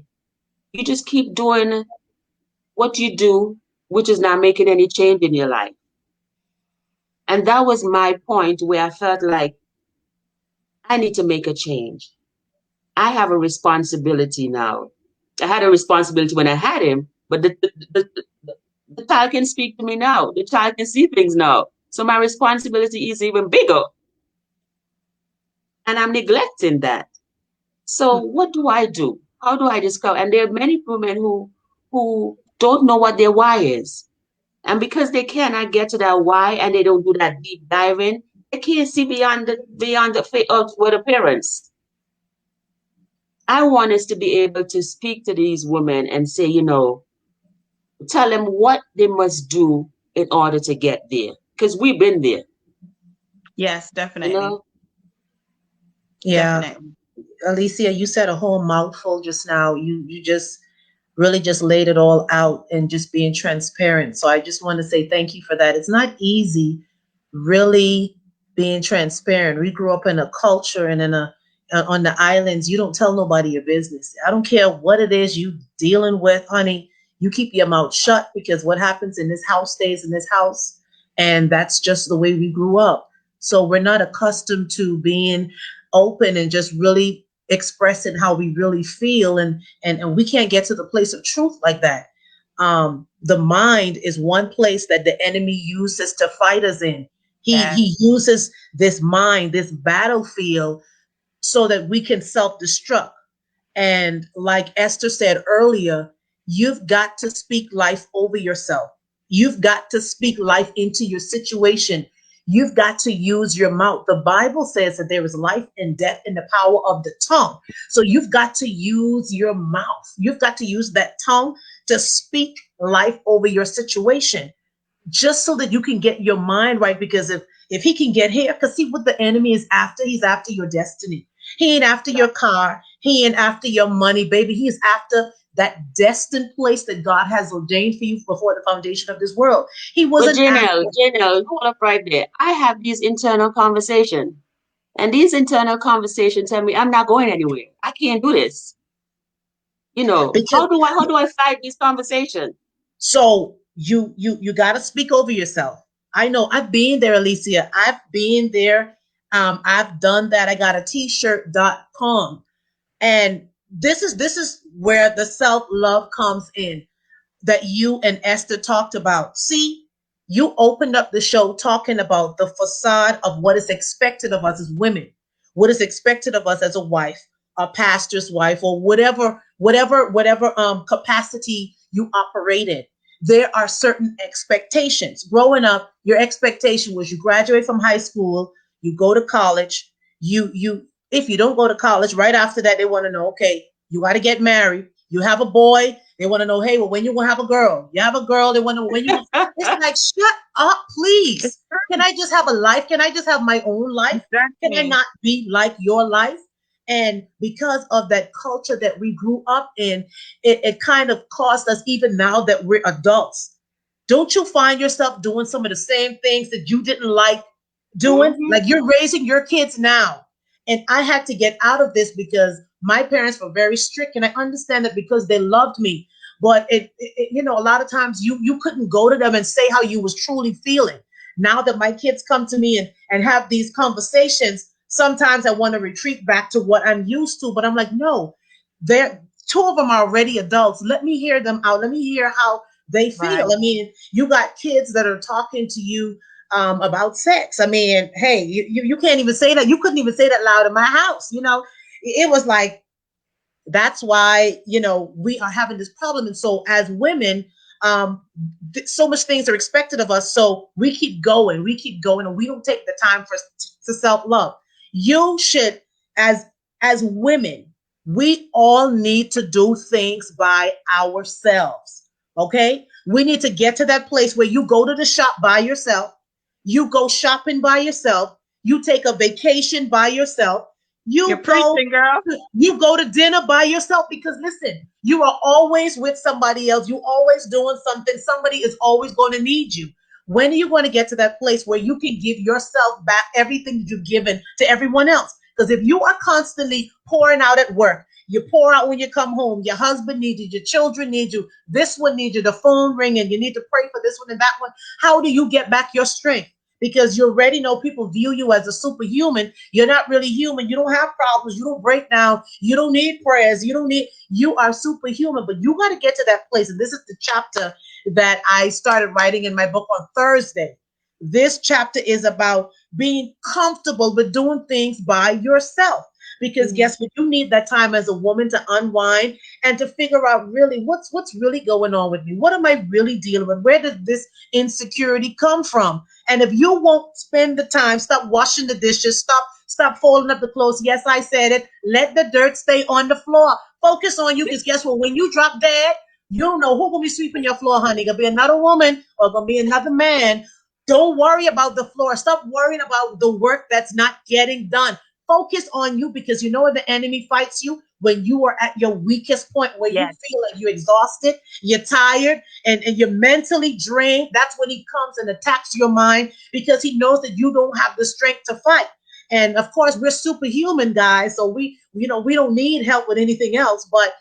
you just keep doing what you do, which is not making any change in your life. And that was my point where I felt like I need to make a change. I have a responsibility now. I had a responsibility when I had him, but the child can speak to me now. The child can see things now. So my responsibility is even bigger. And I'm neglecting that. So what do I do? How do I discover? And there are many women who don't know what their why is. And because they cannot get to that why and they don't do that deep diving, they can't see beyond the outward appearance. I want us to be able to speak to these women and say, tell them what they must do in order to get there. Because we've been there, Yes, you definitely. know? Yeah. Definitely. Alicia, you said a whole mouthful just now. You just really just laid it all out and just being transparent. So I just want to say thank you for that. It's not easy really being transparent. We grew up in a culture and in a on the islands, you don't tell nobody your business. I don't care what it is you dealing with, honey. You keep your mouth shut because what happens in this house stays in this house. And that's just the way we grew up. So we're not accustomed to being open and just really expressing how we really feel, and we can't get to the place of truth like that. The mind is one place that the enemy uses to fight us in. Yes. He uses this mind, this battlefield, so that we can self-destruct. And like Esther said earlier, you've got to speak life over yourself. You've got to speak life into your situation. You've got to use your mouth. The Bible says that there is life and death in the power of the tongue. So you've got to use your mouth. You've got to use that tongue to speak life over your situation, just so that you can get your mind right. Because if he can get here, because see what the enemy is after, he's after your destiny. He ain't after your car. He ain't after your money, baby. He is after that destined place that God has ordained for you before the foundation of this world. He But wasn't after. Janelle, hold up right there. I have these internal conversations. And these internal conversations tell me I'm not going anywhere. I can't do this. Because How do I fight these conversations? so you got to speak over yourself. I know I've been there, Alicia. I've been there. I've done that. I got a t-shirt.com. And this is where the self-love comes in, that you and Esther talked about. See, you opened up the show talking about the facade of what is expected of us as women, what is expected of us as a wife, a pastor's wife, or whatever capacity you operate in. There are certain expectations. Growing up, your expectation was you graduate from high school, you go to college, you if you don't go to college, right after that, they want to know, okay, you got to get married. You have a boy, they want to know, hey, well, when you gonna have a girl? You have a girl, they want to know when you. It's like, shut up, please. Can I just have a life? Can I just have my own life? Can I Exactly. not be like your life? And because of that culture that we grew up in, it kind of caused us, even now that we're adults. Don't you find yourself doing some of the same things that you didn't like doing? Hmm. Like you're raising your kids now. And I had to get out of this because my parents were very strict, and I understand that because they loved me. But a lot of times you couldn't go to them and say how you was truly feeling. Now that my kids come to me and have these conversations, sometimes I want to retreat back to what I'm used to. But I'm like, no, they're two of them are already adults. Let me hear them out. Let me hear how they feel. Right. I mean, you got kids that are talking to you about sex. I mean, hey, you can't even say that. You couldn't even say that loud in my house. It was like, that's why, we are having this problem. And so as women, so much things are expected of us. So we keep going, and we don't take the time for to self-love. You should, as women, we all need to do things by ourselves. Okay. We need to get to that place where you go to the shop by yourself, you go shopping by yourself, you take a vacation by yourself, You're you go preaching, girl. you go to dinner by yourself because listen, you are always with somebody else. You always doing something. Somebody is always going to need you. When are you going to get to that place where you can give yourself back everything that you've given to everyone else? Because if you are constantly pouring out at work, you pour out when you come home, your husband needs you, your children need you, this one needs you, the phone ringing, you need to pray for this one and that one. How do you get back your strength? Because you already know people view you as a superhuman. You're not really human. You don't have problems. You don't break down. You don't need prayers. You are superhuman. But you got to get to that place. And this is the chapter that I started writing in my book on Thursday. This chapter is about being comfortable with doing things by yourself. Because guess what? You need that time as a woman to unwind and to figure out really what's really going on with me. What am I really dealing with? Where did this insecurity come from? And if you won't spend the time, stop washing the dishes, stop folding up the clothes. Yes, I said it. Let the dirt stay on the floor. Focus on you, because guess what? When you drop dead, you don't know who's gonna be sweeping your floor, honey. Gonna be another woman or gonna be another man. Don't worry about the floor. Stop worrying about the work that's not getting done. Focus on you, because you know when the enemy fights you, when you are at your weakest point, where you feel like you're exhausted, you're tired, and you're mentally drained. That's when he comes and attacks your mind, because he knows that you don't have the strength to fight. And of course, we're superhuman, guys. So we don't need help with anything else, but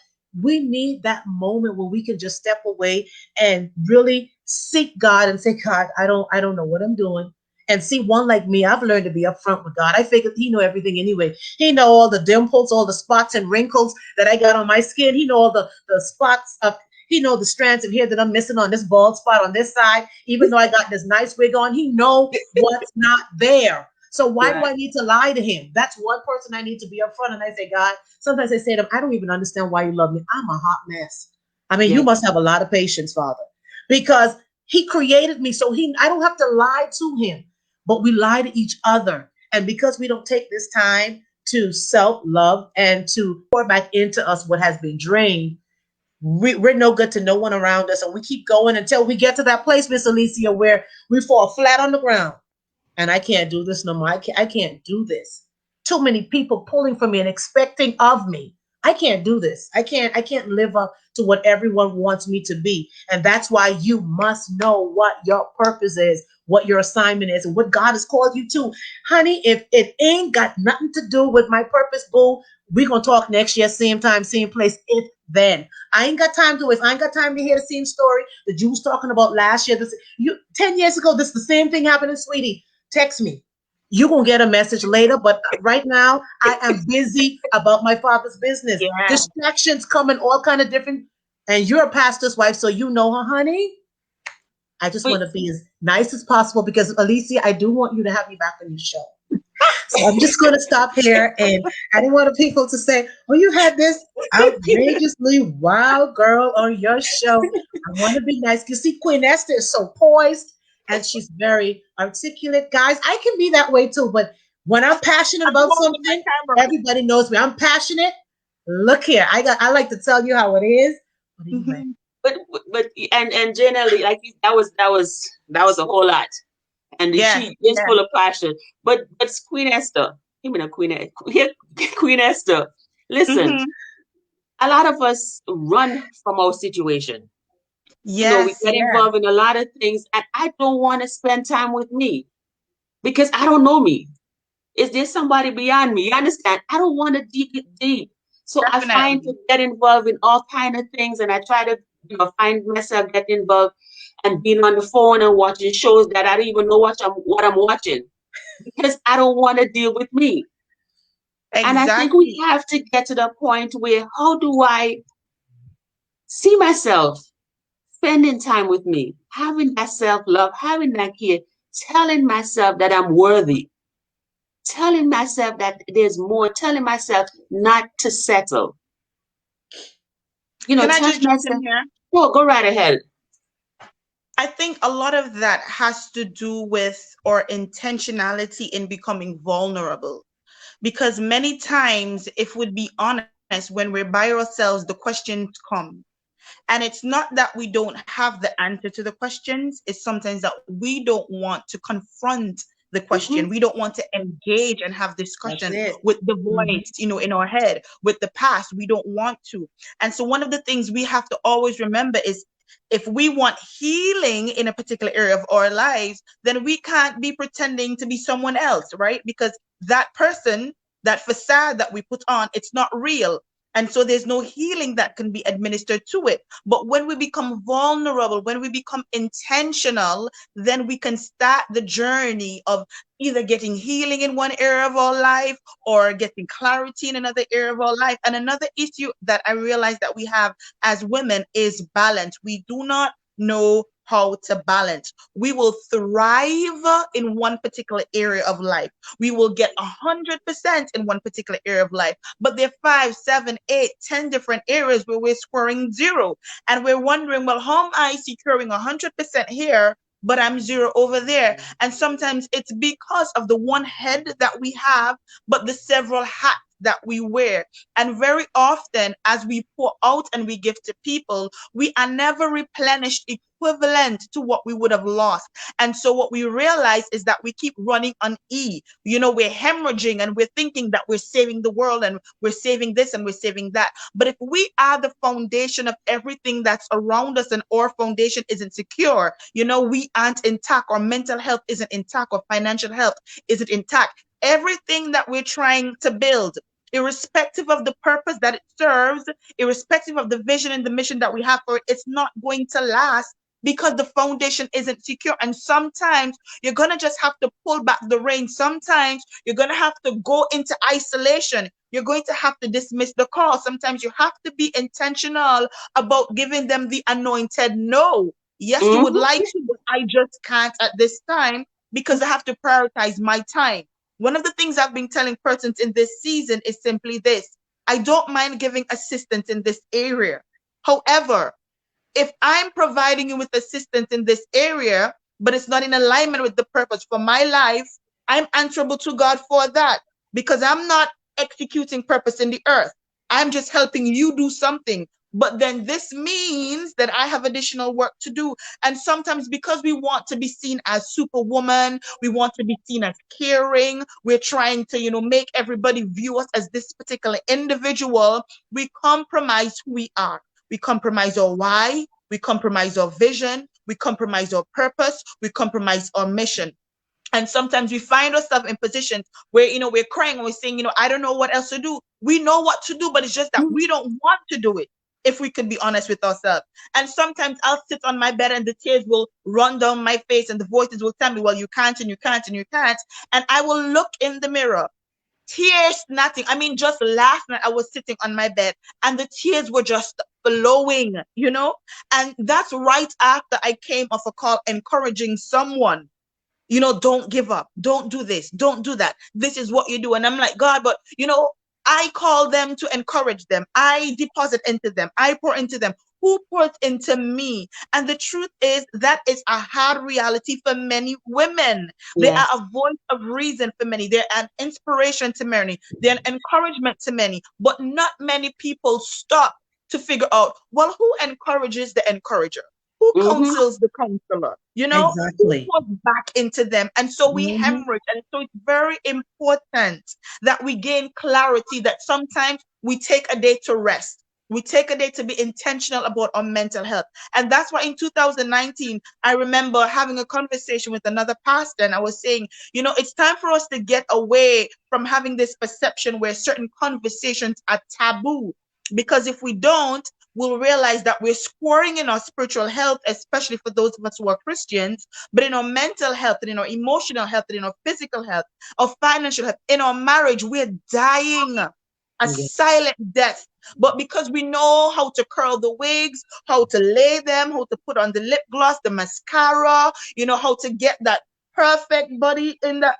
we need that moment where we can just step away and really seek God and say, God, I don't know what I'm doing. And see, one like me, I've learned to be upfront with God. I figured he knew everything anyway. He know all the dimples, all the spots and wrinkles that I got on my skin. He know all the spots of, he know the strands of hair that I'm missing on this bald spot on this side. Even though I got this nice wig on, he know what's not there. So why do I need to lie to him? That's one person I need to be upfront. And I say, God, sometimes I say to him, I don't even understand why you love me. I'm a hot mess. I mean, you must have a lot of patience, Father, because he created me. So I don't have to lie to him. But we lie to each other. And because we don't take this time to self-love and to pour back into us what has been drained, we're no good to no one around us. And we keep going until we get to that place, Miss Alicia, where we fall flat on the ground. And I can't do this no more. I can't do this. Too many people pulling for me and expecting of me. I can't do this. I can't live up to what everyone wants me to be. And that's why you must know what your purpose is, what your assignment is, and what God has called you to. Honey, if it ain't got nothing to do with my purpose, boo, we're going to talk next year, same time, same place, if then. I ain't got time to if I ain't got time to hear the same story that you was talking about last year. 10 years ago, this the same thing happening, sweetie. Text me. You're going to get a message later, but right now I am busy about my father's business. Yeah. Distractions come in all kind of different, and you're a pastor's wife, so you know her, honey. I just want to be as nice as possible, because Alicia, I do want you to have me back on your show. So I'm just going to stop here, and I didn't want people to say, oh, you had this outrageously wild girl on your show. I want to be nice. You see, Queen Esther is so poised, and she's very articulate. Guys, I can be that way too, but when I'm passionate about something, everybody knows me. I'm passionate. Look here, I like to tell you how it is. But anyway. But and generally, like that was a whole lot, and she is full of passion. But Queen Esther, Queen Esther. Listen, a lot of us run from our situation. We get involved in a lot of things, and I don't want to spend time with me because I don't know me. Is there somebody beyond me? You understand? I don't want to dig it deep. So definitely. I find to get involved in all kind of things, and I try to find myself getting involved and being on the phone and watching shows that I don't even know what I'm watching, because I don't want to deal with me. Exactly. And I think we have to get to the point where, how do I see myself spending time with me, having that self-love, having that care, telling myself that I'm worthy, telling myself that there's more, telling myself not to settle. Can I just jump in here? Oh, go right ahead. I think a lot of that has to do with our intentionality in becoming vulnerable. Because many times, if we'd be honest, when we're by ourselves, the questions come. And it's not that we don't have the answer to the questions, it's sometimes that we don't want to confront the question. We don't want to engage and have That's discussion it. with the Mhm. voice, in our head, with the past. We don't want to. And so one of the things we have to always remember is, if we want healing in a particular area of our lives, then we can't be pretending to be someone else, right? Because that person, that facade that we put on, it's not real. And so there's no healing that can be administered to it. But when we become vulnerable, when we become intentional, then we can start the journey of either getting healing in one area of our life or getting clarity in another area of our life. And another issue that I realize that we have as women is balance. We do not know how to balance. We will thrive in one particular area of life. We will get 100% in one particular area of life, but there are 5, 7, 8, 10 different areas where we're scoring zero. And we're wondering, well, how am I securing 100% here, but I'm zero over there? And sometimes it's because of the one head that we have, but the several hats that we wear. And very often, as we pour out and we give to people, we are never replenished equivalent to what we would have lost. And so what we realize is that we keep running on E. We're hemorrhaging and we're thinking that we're saving the world and we're saving this and we're saving that. But if we are the foundation of everything that's around us and our foundation isn't secure, we aren't intact. Our mental health isn't intact. Our financial health isn't intact. Everything that we're trying to build, irrespective of the purpose that it serves, irrespective of the vision and the mission that we have for it, it's not going to last because the foundation isn't secure. And sometimes you're going to just have to pull back the reins. Sometimes you're going to have to go into isolation. You're going to have to dismiss the call. Sometimes you have to be intentional about giving them the anointed no. Yes, you would like to, but I just can't at this time because I have to prioritize my time. One of the things I've been telling persons in this season is simply this: I don't mind giving assistance in this area. However, if I'm providing you with assistance in this area, but it's not in alignment with the purpose for my life, I'm answerable to God for that, because I'm not executing purpose in the earth. I'm just helping you do something. But then this means that I have additional work to do. And sometimes because we want to be seen as superwoman, we want to be seen as caring, we're trying to, make everybody view us as this particular individual, we compromise who we are. We compromise our why, we compromise our vision, we compromise our purpose, we compromise our mission. And sometimes we find ourselves in positions where, we're crying and we're saying, I don't know what else to do. We know what to do, but it's just that we don't want to do it, if we could be honest with ourselves. And sometimes I'll sit on my bed and the tears will run down my face and the voices will tell me, well, you can't and you can't and you can't. And I will look in the mirror, tears, nothing. I mean, just last night I was sitting on my bed and the tears were just flowing, and that's right after I came off a call encouraging someone, don't give up, don't do this, don't do that. This is what you do. And I'm like, God, but I call them to encourage them. I deposit into them. I pour into them. Who pours into me? And the truth is, that is a hard reality for many women. They are a voice of reason for many. They're an inspiration to many. They're an encouragement to many. But not many people stop to figure out, well, who encourages the encourager? Who counsels the counselor? Exactly. Who pours back into them? And so we hemorrhage. And so it's very important that we gain clarity, that sometimes we take a day to rest. We take a day to be intentional about our mental health. And that's why in 2019, I remember having a conversation with another pastor, and I was saying, it's time for us to get away from having this perception where certain conversations are taboo. Because if we don't, we'll realize that we're scoring in our spiritual health, especially for those of us who are Christians, but in our mental health, and in our emotional health, and in our physical health, our financial health, in our marriage, we're dying a silent death. But because we know how to curl the wigs, how to lay them, how to put on the lip gloss, the mascara, how to get that perfect body in that,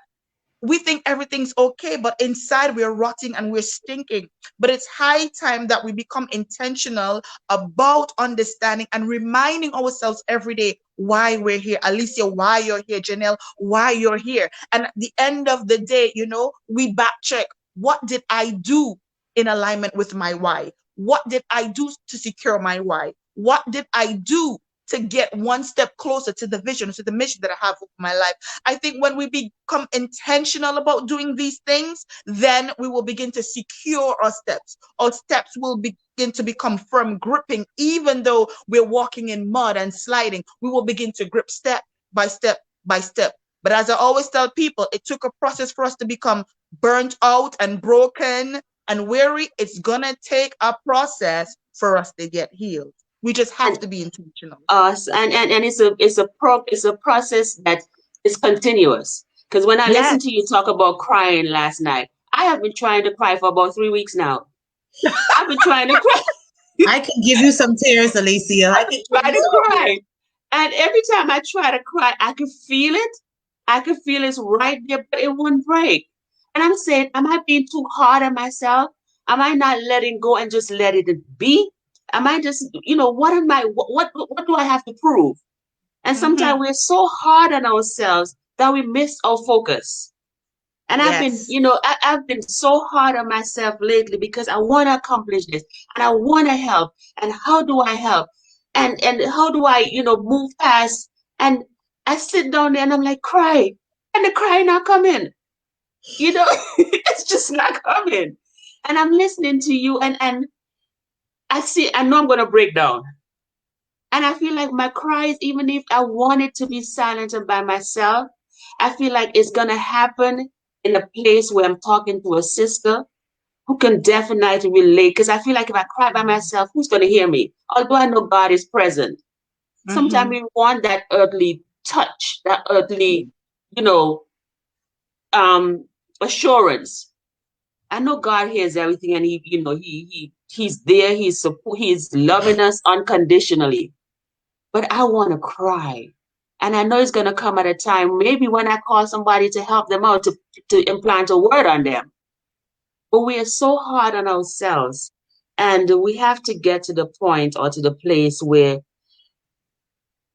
we think everything's okay, but inside we're rotting and we're stinking. But it's high time that we become intentional about understanding and reminding ourselves every day why we're here. Alicia, why you're here. Janelle, why you're here. And at the end of the day, we back check. What did I do in alignment with my why? What did I do to secure my why? what did I do to get one step closer to the vision, to the mission that I have for my life? I think when we become intentional about doing these things, then we will begin to secure our steps. Our steps will begin to become firm, gripping, even though we're walking in mud and sliding. We will begin to grip step by step by step. But as I always tell people, it took a process for us to become burnt out and broken and weary. It's gonna take a process for us to get healed. We just have to be intentional. And it's a process that is continuous. Because when I listened to you talk about crying last night, I have been trying to cry for about 3 weeks now. I've been trying to cry. I can give you some tears, Alicia. I can try to cry. And every time I try to cry, I can feel it. I can feel it's right there, but it won't break. And I'm saying, am I being too hard on myself? Am I not letting go and just let it be? Am I just, what do I have to prove? And sometimes we're so hard on ourselves that we miss our focus. And I've been, I've been so hard on myself lately because I want to accomplish this and I want to help. And how do I help? And how do I, move past? And I sit down there and I'm like, cry. And the cry not coming. It's just not coming. And I'm listening to you and I know I'm going to break down. And I feel like my cries, even if I want it to be silent and by myself, I feel like it's going to happen in a place where I'm talking to a sister who can definitely relate. Because I feel like if I cry by myself, who's going to hear me? Although I know God is present. Sometimes we want that earthly touch, that earthly, assurance. I know God hears everything, and he's there. He's loving us unconditionally. But I want to cry. And I know it's going to come at a time, maybe when I call somebody to help them out, to implant a word on them. But we are so hard on ourselves. And we have to get to the point or to the place where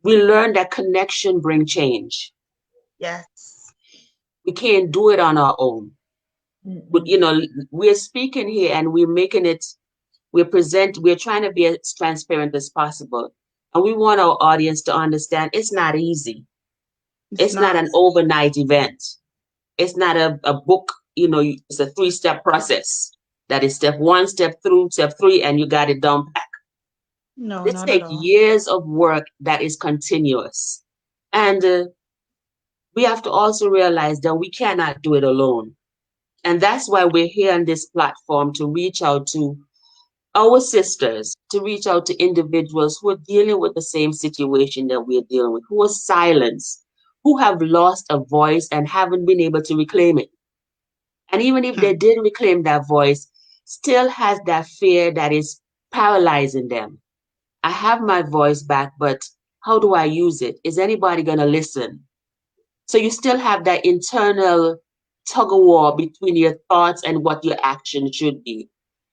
we learn that connection brings change. Yes. We can't do it on our own. But, we're speaking here and we're making it, we're trying to be as transparent as possible. And we want our audience to understand it's not easy. It's not an overnight event. It's not a book, it's a 3-step process. That is step 1, step 2, step 3, and you got it done back. No, it takes years of work that is continuous. And we have to also realize that we cannot do it alone. And that's why we're here on this platform, to reach out to our sisters, to reach out to individuals who are dealing with the same situation that we're dealing with, who are silenced, who have lost a voice and haven't been able to reclaim it. And even if they did reclaim that voice, still has that fear that is paralyzing them. I have my voice back, but how do I use it? Is anybody going to listen? So you still have that internal tug of war between your thoughts and what your action should be.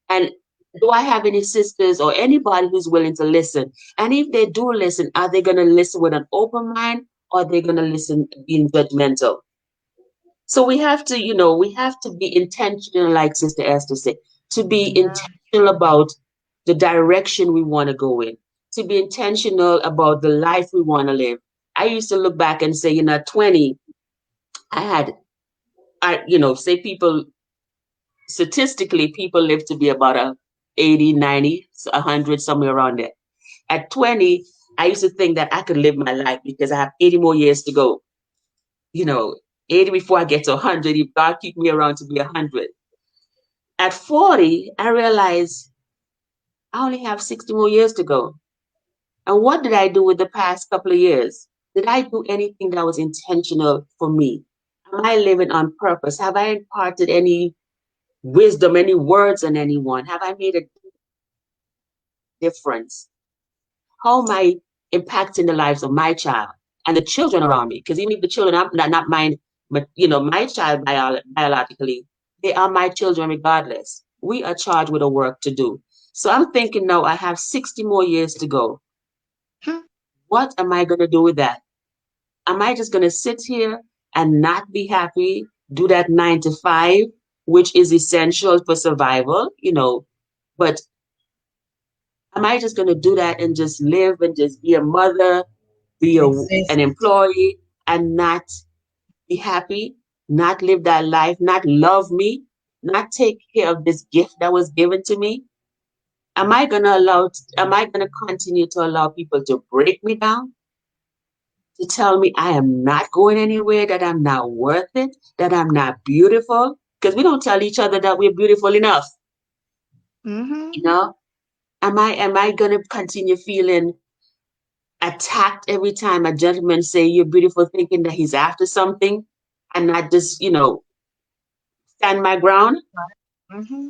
And do I have any sisters or anybody who's willing to listen? And if they do listen, are they going to listen with an open mind, or are they going to listen being judgmental? So we have to, we have to be intentional, like Sister Esther said, to be intentional about the direction we want to go in, to be intentional about the life we want to live. I used to look back and say, at 20, say statistically, people live to be about 80, 90, 100, somewhere around there. At 20, I used to think that I could live my life because I have 80 more years to go. 80 before I get to 100, if God keep me around to be 100. At 40, I realized I only have 60 more years to go. And what did I do with the past couple of years? Did I do anything that was intentional for me? Am I living on purpose? Have I imparted any wisdom, any words on anyone? Have I made a difference? How am I impacting the lives of my child and the children around me? Because even if the children are not mine, but my child biologically, they are my children regardless. We are charged with a work to do. So I'm thinking now I have 60 more years to go. What am I going to do with that? Am I just going to sit here and not be happy, do that 9 to 5, which is essential for survival, but Am I just going to do that and just live and just be a mother, be an Exist. employee, and not be happy, not live that life, not love me, not take care of this gift that was given to me? Am I going to continue to allow people to break me down, to tell me I am not going anywhere, that I'm not worth it, that I'm not beautiful? Because we don't tell each other that we're beautiful enough. Mm-hmm. You know, am I going to continue feeling attacked every time a gentleman say you're beautiful, thinking that he's after something, and not just, stand my ground? Mm-hmm.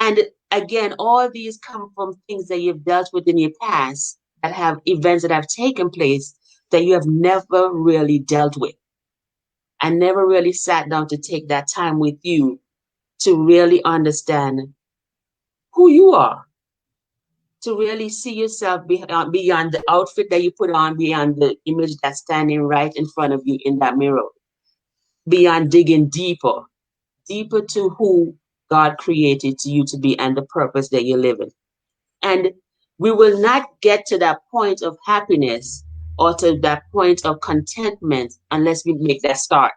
And again, all these come from things that you've dealt with in your past, that have events that have taken place that you have never really dealt with, and never really sat down to take that time with you to really understand who you are, to really see yourself beyond the outfit that you put on, beyond the image that's standing right in front of you in that mirror, beyond digging deeper, deeper to who God created you to be and the purpose that you're living. And we will not get to that point of happiness or to that point of contentment unless we make that start.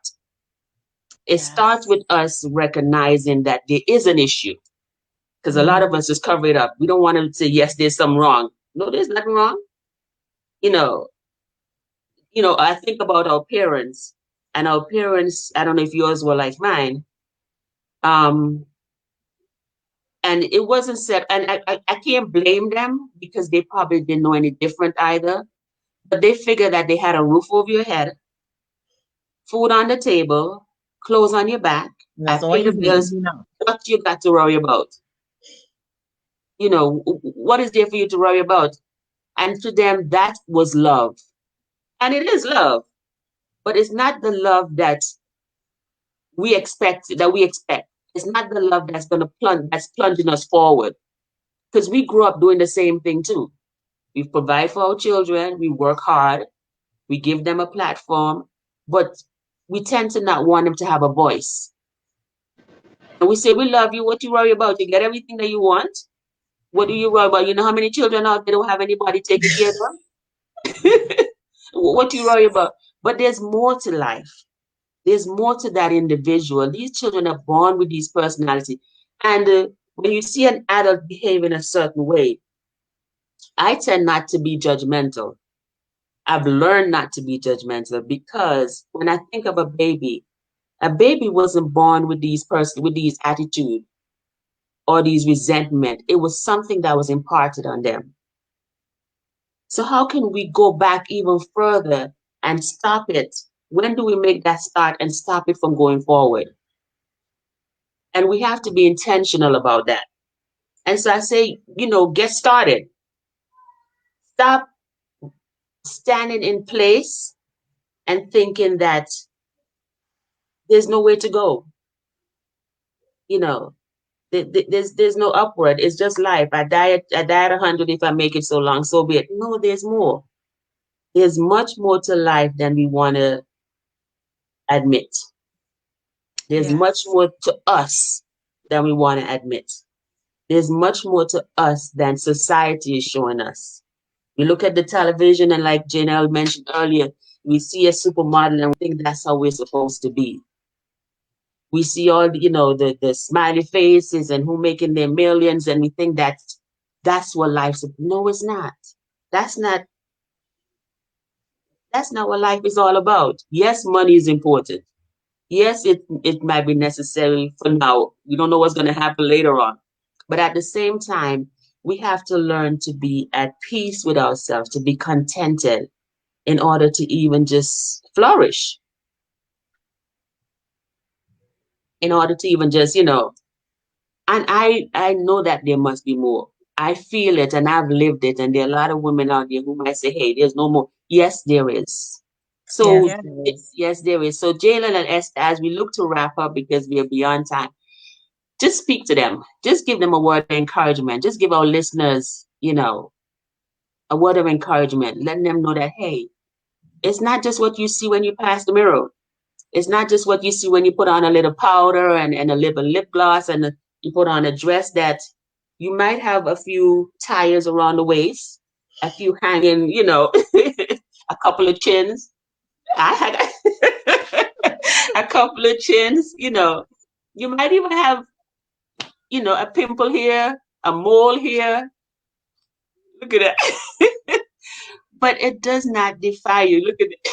It starts Yes. with us recognizing that there is an issue, because a lot Mhm. of us just cover it up. We don't want to say, yes, there's something wrong. No, there's nothing wrong. You know, I think about our parents, and our parents, I don't know if yours were like mine. Um, and it wasn't said, and I can't blame them, because they probably didn't know any different either. But they figured that they had a roof over your head, food on the table, clothes on your back. And I that's all pay the you need, bills. you know. What you got to worry about? What is there for you to worry about? And to them, that was love. And it is love, but it's not the love that we expect. It's not the love that's plunging us forward. Because we grew up doing the same thing too. We provide for our children, we work hard, we give them a platform, but we tend to not want them to have a voice. And we say, we love you, what you worry about? You get everything that you want. What do you worry about? You know how many children out there don't have anybody taking care of them? What do you worry about? But there's more to life. There's more to that individual. These children are born with these personalities. And when you see an adult behave in a certain way, I tend not to be judgmental. I've learned not to be judgmental, because when I think of a baby wasn't born with with these attitude or these resentment. It was something that was imparted on them. So how can we go back even further and stop it? When do we make that start and stop it from going forward? And we have to be intentional about that. And so I say, get started. Stop standing in place and thinking that there's no way to go. You know, there's no upward. It's just life. I die at 100. If I make it so long, so be it. No, there's more. There's much more to life than we want to admit. There's much Yes. more to us than we want to admit. There's much more to us than society is showing us. We look at the television, and like Janelle mentioned earlier, we see a supermodel and we think that's how we're supposed to be. We see all the smiley faces and who making their millions, and we think that's what life's. No, it's not. That's not that's not what life is all about. Yes, money is important. Yes, it might be necessary for now. We don't know what's going to happen later on. But at the same time, we have to learn to be at peace with ourselves, to be contented in order to even just flourish, in order to even just, and I know that there must be more. I feel it and I've lived it. And there are a lot of women out there who might say, hey, there's no more. Yes, there is. Yes, So, Yes. there is. yes, there is. So, Jalen and Esther, as we look to wrap up because we are beyond time, just speak to them. Just give them a word of encouragement. Just give our listeners, a word of encouragement, letting them know that, hey, it's not just what you see when you pass the mirror. It's not just what you see when you put on a little powder and a little lip gloss, and you put on a dress that You might have a few tires around the waist, a few hanging, a couple of chins. I had a couple of chins. You might even have, a pimple here, a mole here. Look at that. But it does not defy you. Look at it.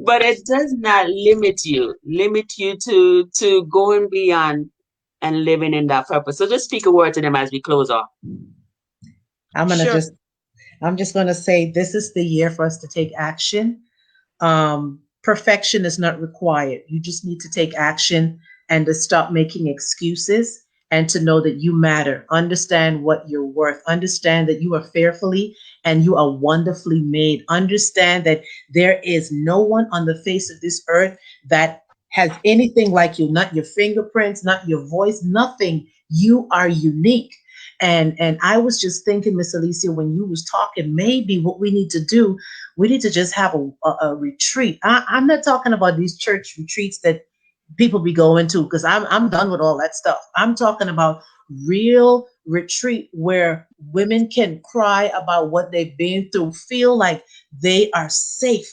But it does not limit you to going beyond and living in that purpose. So just speak a word to them as we close off. I'm gonna Sure. just I'm just gonna say this is the year for us to take action. Perfection is not required. You just need to take action and to stop making excuses and to know that you matter. Understand what you're worth. Understand that you are fearfully and you are wonderfully made. Understand that there is no one on the face of this earth that has anything like you, not your fingerprints, not your voice, nothing. You are unique. And I was just thinking, Miss Alicia, when you was talking, maybe what we need to do, we need to just have a retreat. I'm not talking about these church retreats that people be going to because I'm done with all that stuff. I'm talking about real retreat where women can cry about what they've been through, feel like they are safe,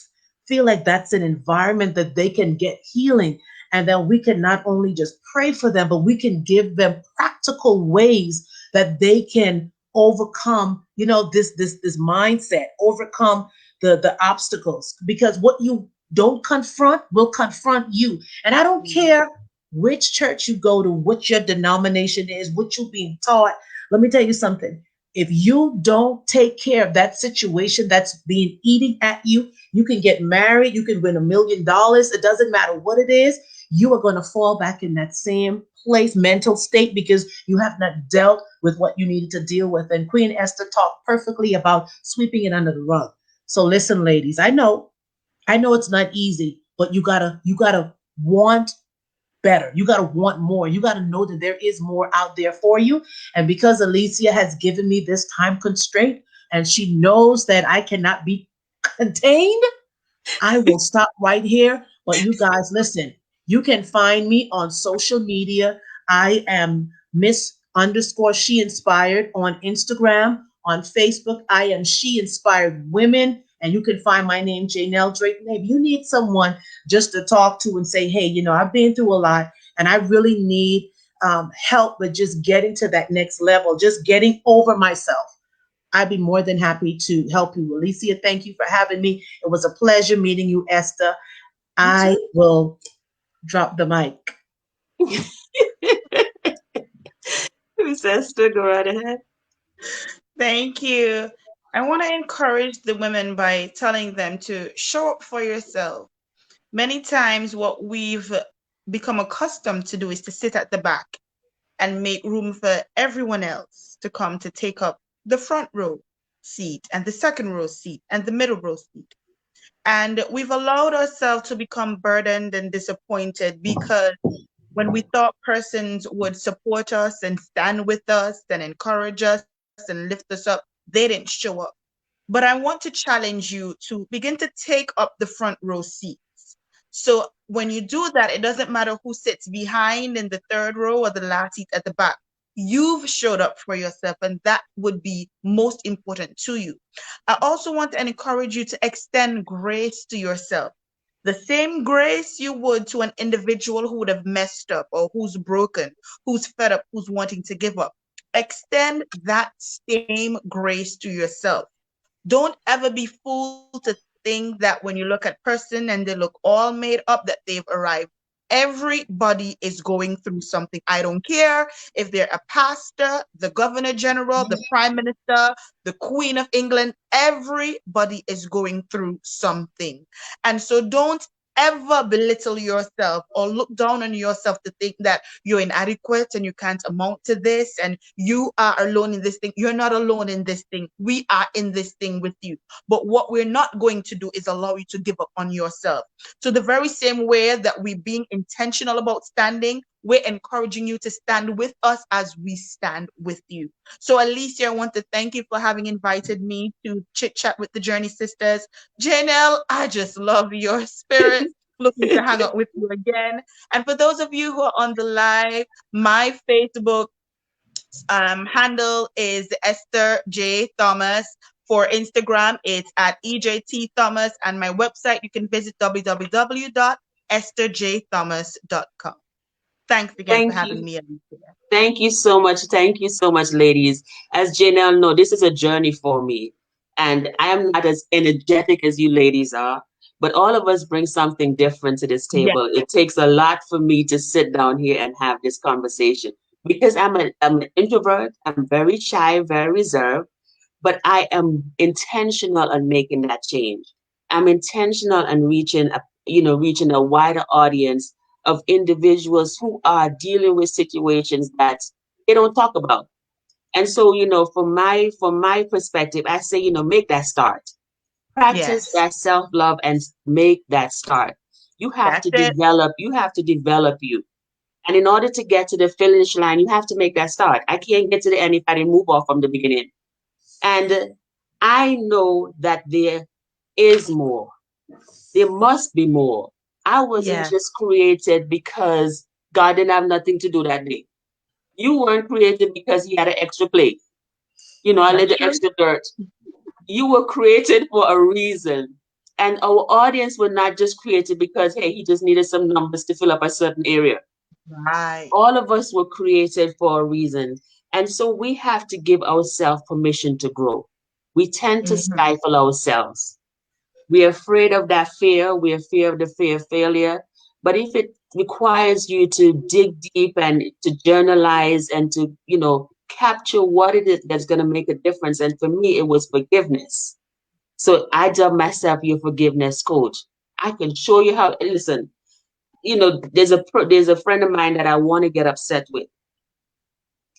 feel like that's an environment that they can get healing. And then we can not only just pray for them, but we can give them practical ways that they can overcome, this mindset, overcome the obstacles. Because what you don't confront will confront you. And I don't care which church you go to, what your denomination is, what you're being taught. Let me tell you something. If you don't take care of that situation that's being eating at you, you can get married, you can win $1 million. It doesn't matter what it is. You are going to fall back in that same place, mental state, because you have not dealt with what you needed to deal with. And Queen Esther talked perfectly about sweeping it under the rug. So listen, ladies, I know it's not easy, but you gotta want better. You gotta want more. You gotta know that there is more out there for you. And because Alicia has given me this time constraint and she knows that I cannot be contained, I will stop right here. But you guys, listen, you can find me on social media. I am Miss underscore She Inspired on Instagram. On Facebook, I am She Inspired Women. And you can find my name, Janelle Drake. If you need someone just to talk to and say, hey, I've been through a lot and I really need help with just getting to that next level, just getting over myself, I'd be more than happy to help you. Alicia, thank you for having me. It was a pleasure meeting you, Esther. I will drop the mic. Miss Esther, go right ahead. Thank you. I want to encourage the women by telling them to show up for yourself. Many times, what we've become accustomed to do is to sit at the back and make room for everyone else to come to take up the front row seat and the second row seat and the middle row seat. And we've allowed ourselves to become burdened and disappointed because when we thought persons would support us and stand with us and encourage us and lift us up, they didn't show up. But I want to challenge you to begin to take up the front row seats. So when you do that, it doesn't matter who sits behind in the third row or the last seat at the back. You've showed up for yourself, and that would be most important to you. I also want to encourage you to extend grace to yourself. The same grace you would to an individual who would have messed up or who's broken, who's fed up, who's wanting to give up. Extend that same grace to yourself. Don't ever be fooled to think that when you look at person and they look all made up that they've arrived. Everybody is going through something. I don't care if they're a pastor, the governor general, the prime minister, the queen of England. Everybody is going through something. And so don't ever belittle yourself or look down on yourself to think that you're inadequate and you can't amount to this and you are alone in this thing. You're not alone in this thing. We are in this thing with you. But what we're not going to do is allow you to give up on yourself. So the very same way that we're being intentional about standing, we're encouraging you to stand with us as we stand with you. So Alicia, I want to thank you for having invited me to chit chat with the Journey Sisters. Janelle, I just love your spirit. looking to hang out with you again. And for those of you who are on the live, my Facebook handle is Esther J Thomas. For Instagram, it's at EJT Thomas, and my website you can visit www.estherjthomas.com. Thanks again for Thank having you. me. Thank you so much. Thank you so much, ladies. As Janelle know, this is a journey for me. And I am not as energetic as you ladies are, but all of us bring something different to this Yes, table. It takes a lot for me to sit down here and have this conversation because I'm an introvert. I'm very shy, very reserved, but I am intentional on making that change. I'm intentional on reaching a wider audience of individuals who are dealing with situations that they don't talk about. And so, from my perspective, I say, make that start. Practice yes, that self-love and make that start. that's it. You have to develop you. And in order to get to the finish line, you have to make that start. I can't get to the end if I didn't move off from the beginning. And I know that there is more. There must be more. I wasn't Yeah, just created because God didn't have nothing to do that day. You weren't created because He had an extra plate, a that's little true. extra dirt. You were created for a reason. And our audience were not just created because, hey, He just needed some numbers to fill up a certain area. Right. All of us were created for a reason. And so we have to give ourselves permission to grow. We tend to Mm-hmm. stifle ourselves. We're afraid of that fear. We're afraid of the fear of failure. But if it requires you to dig deep and to journalize and to, capture what it is that's going to make a difference. And for me, it was forgiveness. So I dubbed myself your forgiveness coach. I can show you how, listen, there's a friend of mine that I want to get upset with.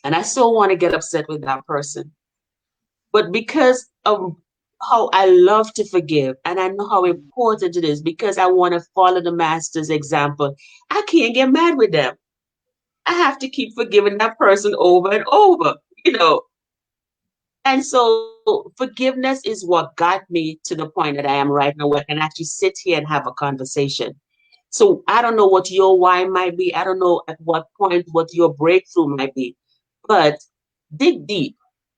And I still want to get upset with that person. But because of how I love to forgive and I know how important it is because I want to follow the master's example, I can't get mad with them. I have to keep forgiving that person over and over, you know. And so forgiveness is what got me to the point that I am right now where I can actually sit here and have a conversation. So I don't know what your why might be. I don't know at what point what your breakthrough might be, but dig deep,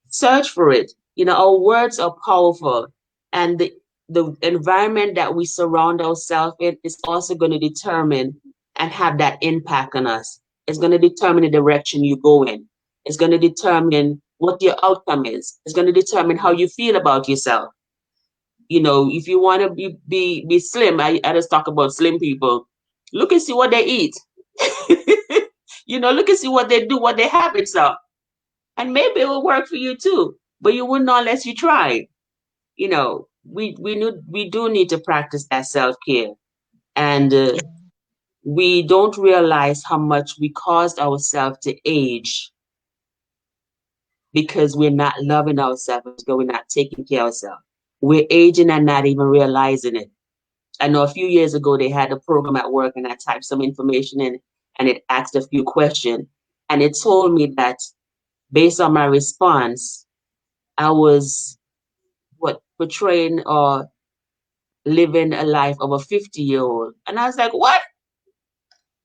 search for it. Our words are powerful, and the environment that we surround ourselves in is also going to determine and have that impact on us. It's going to determine the direction you go in. It's going to determine what your outcome is. It's going to determine how you feel about yourself. If you want to be slim, I just talk about slim people. Look and see what they eat. Look and see what they do, what their habits are. And maybe it will work for you too. But you wouldn't know unless you tried. We do need to practice that self-care. And we don't realize how much we caused ourselves to age because we're not loving ourselves, because we're not taking care of ourselves. We're aging and not even realizing it. I know a few years ago they had a program at work and I typed some information in and it asked a few questions. And it told me that based on my response, I was portraying or living a life of a 50-year-old. And I was like, what?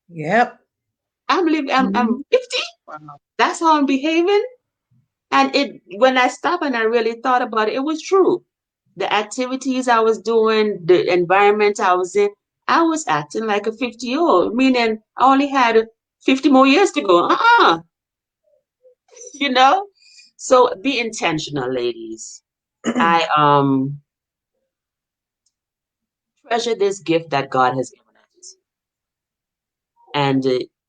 Yep. I'm 50? Wow. That's how I'm behaving? And when I stopped and I really thought about it, it was true. The activities I was doing, the environment I was in, I was acting like a 50-year-old, meaning I only had 50 more years to go. You know? So be intentional, ladies. I treasure this gift that God has given us. And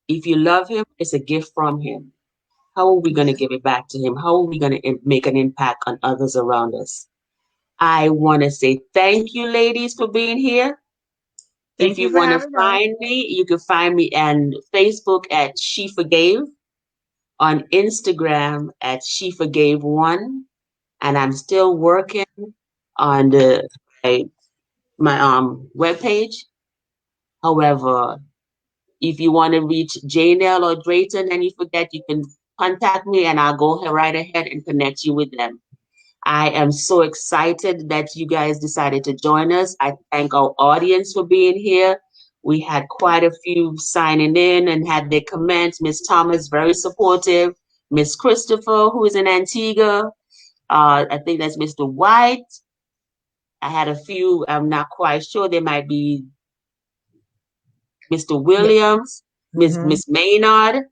if you love Him, it's a gift from Him. How are we going to give it back to Him? How are we going to make an impact on others around us? I want to say thank you, ladies, for being here. If Thank you you for want to having us. find me, you can find me on Facebook at She Forgave, on Instagram at She Forgave One, and I'm still working on my webpage. However, if you want to reach Janelle or Drayton and you forget, you can contact me and I'll go right ahead and connect you with them. I am so excited that you guys decided to join us. I thank our audience for being here. We had quite a few signing in and had their comments. Miss Thomas, very supportive. Miss Christopher, who is in Antigua. I think that's Mr. White. I had a few, I'm not quite sure. There might be Mr. Yeah. Williams, Mhm. Miss Maynard,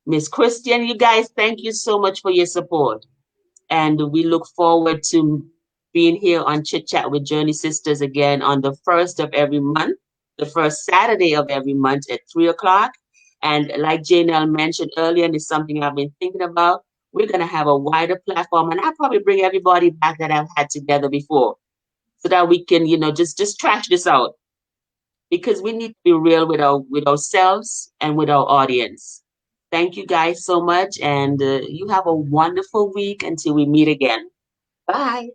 Miss Christian. You guys, thank you so much for your support. And we look forward to being here on Chit Chat with Journey Sisters again on the first of every month, the first Saturday of every month at 3 o'clock. And like Janelle mentioned earlier, and it's something I've been thinking about, we're going to have a wider platform. And I'll probably bring everybody back that I've had together before so that we can, just trash this out because we need to be real with ourselves and with our audience. Thank you guys so much, and you have a wonderful week until we meet again. Bye.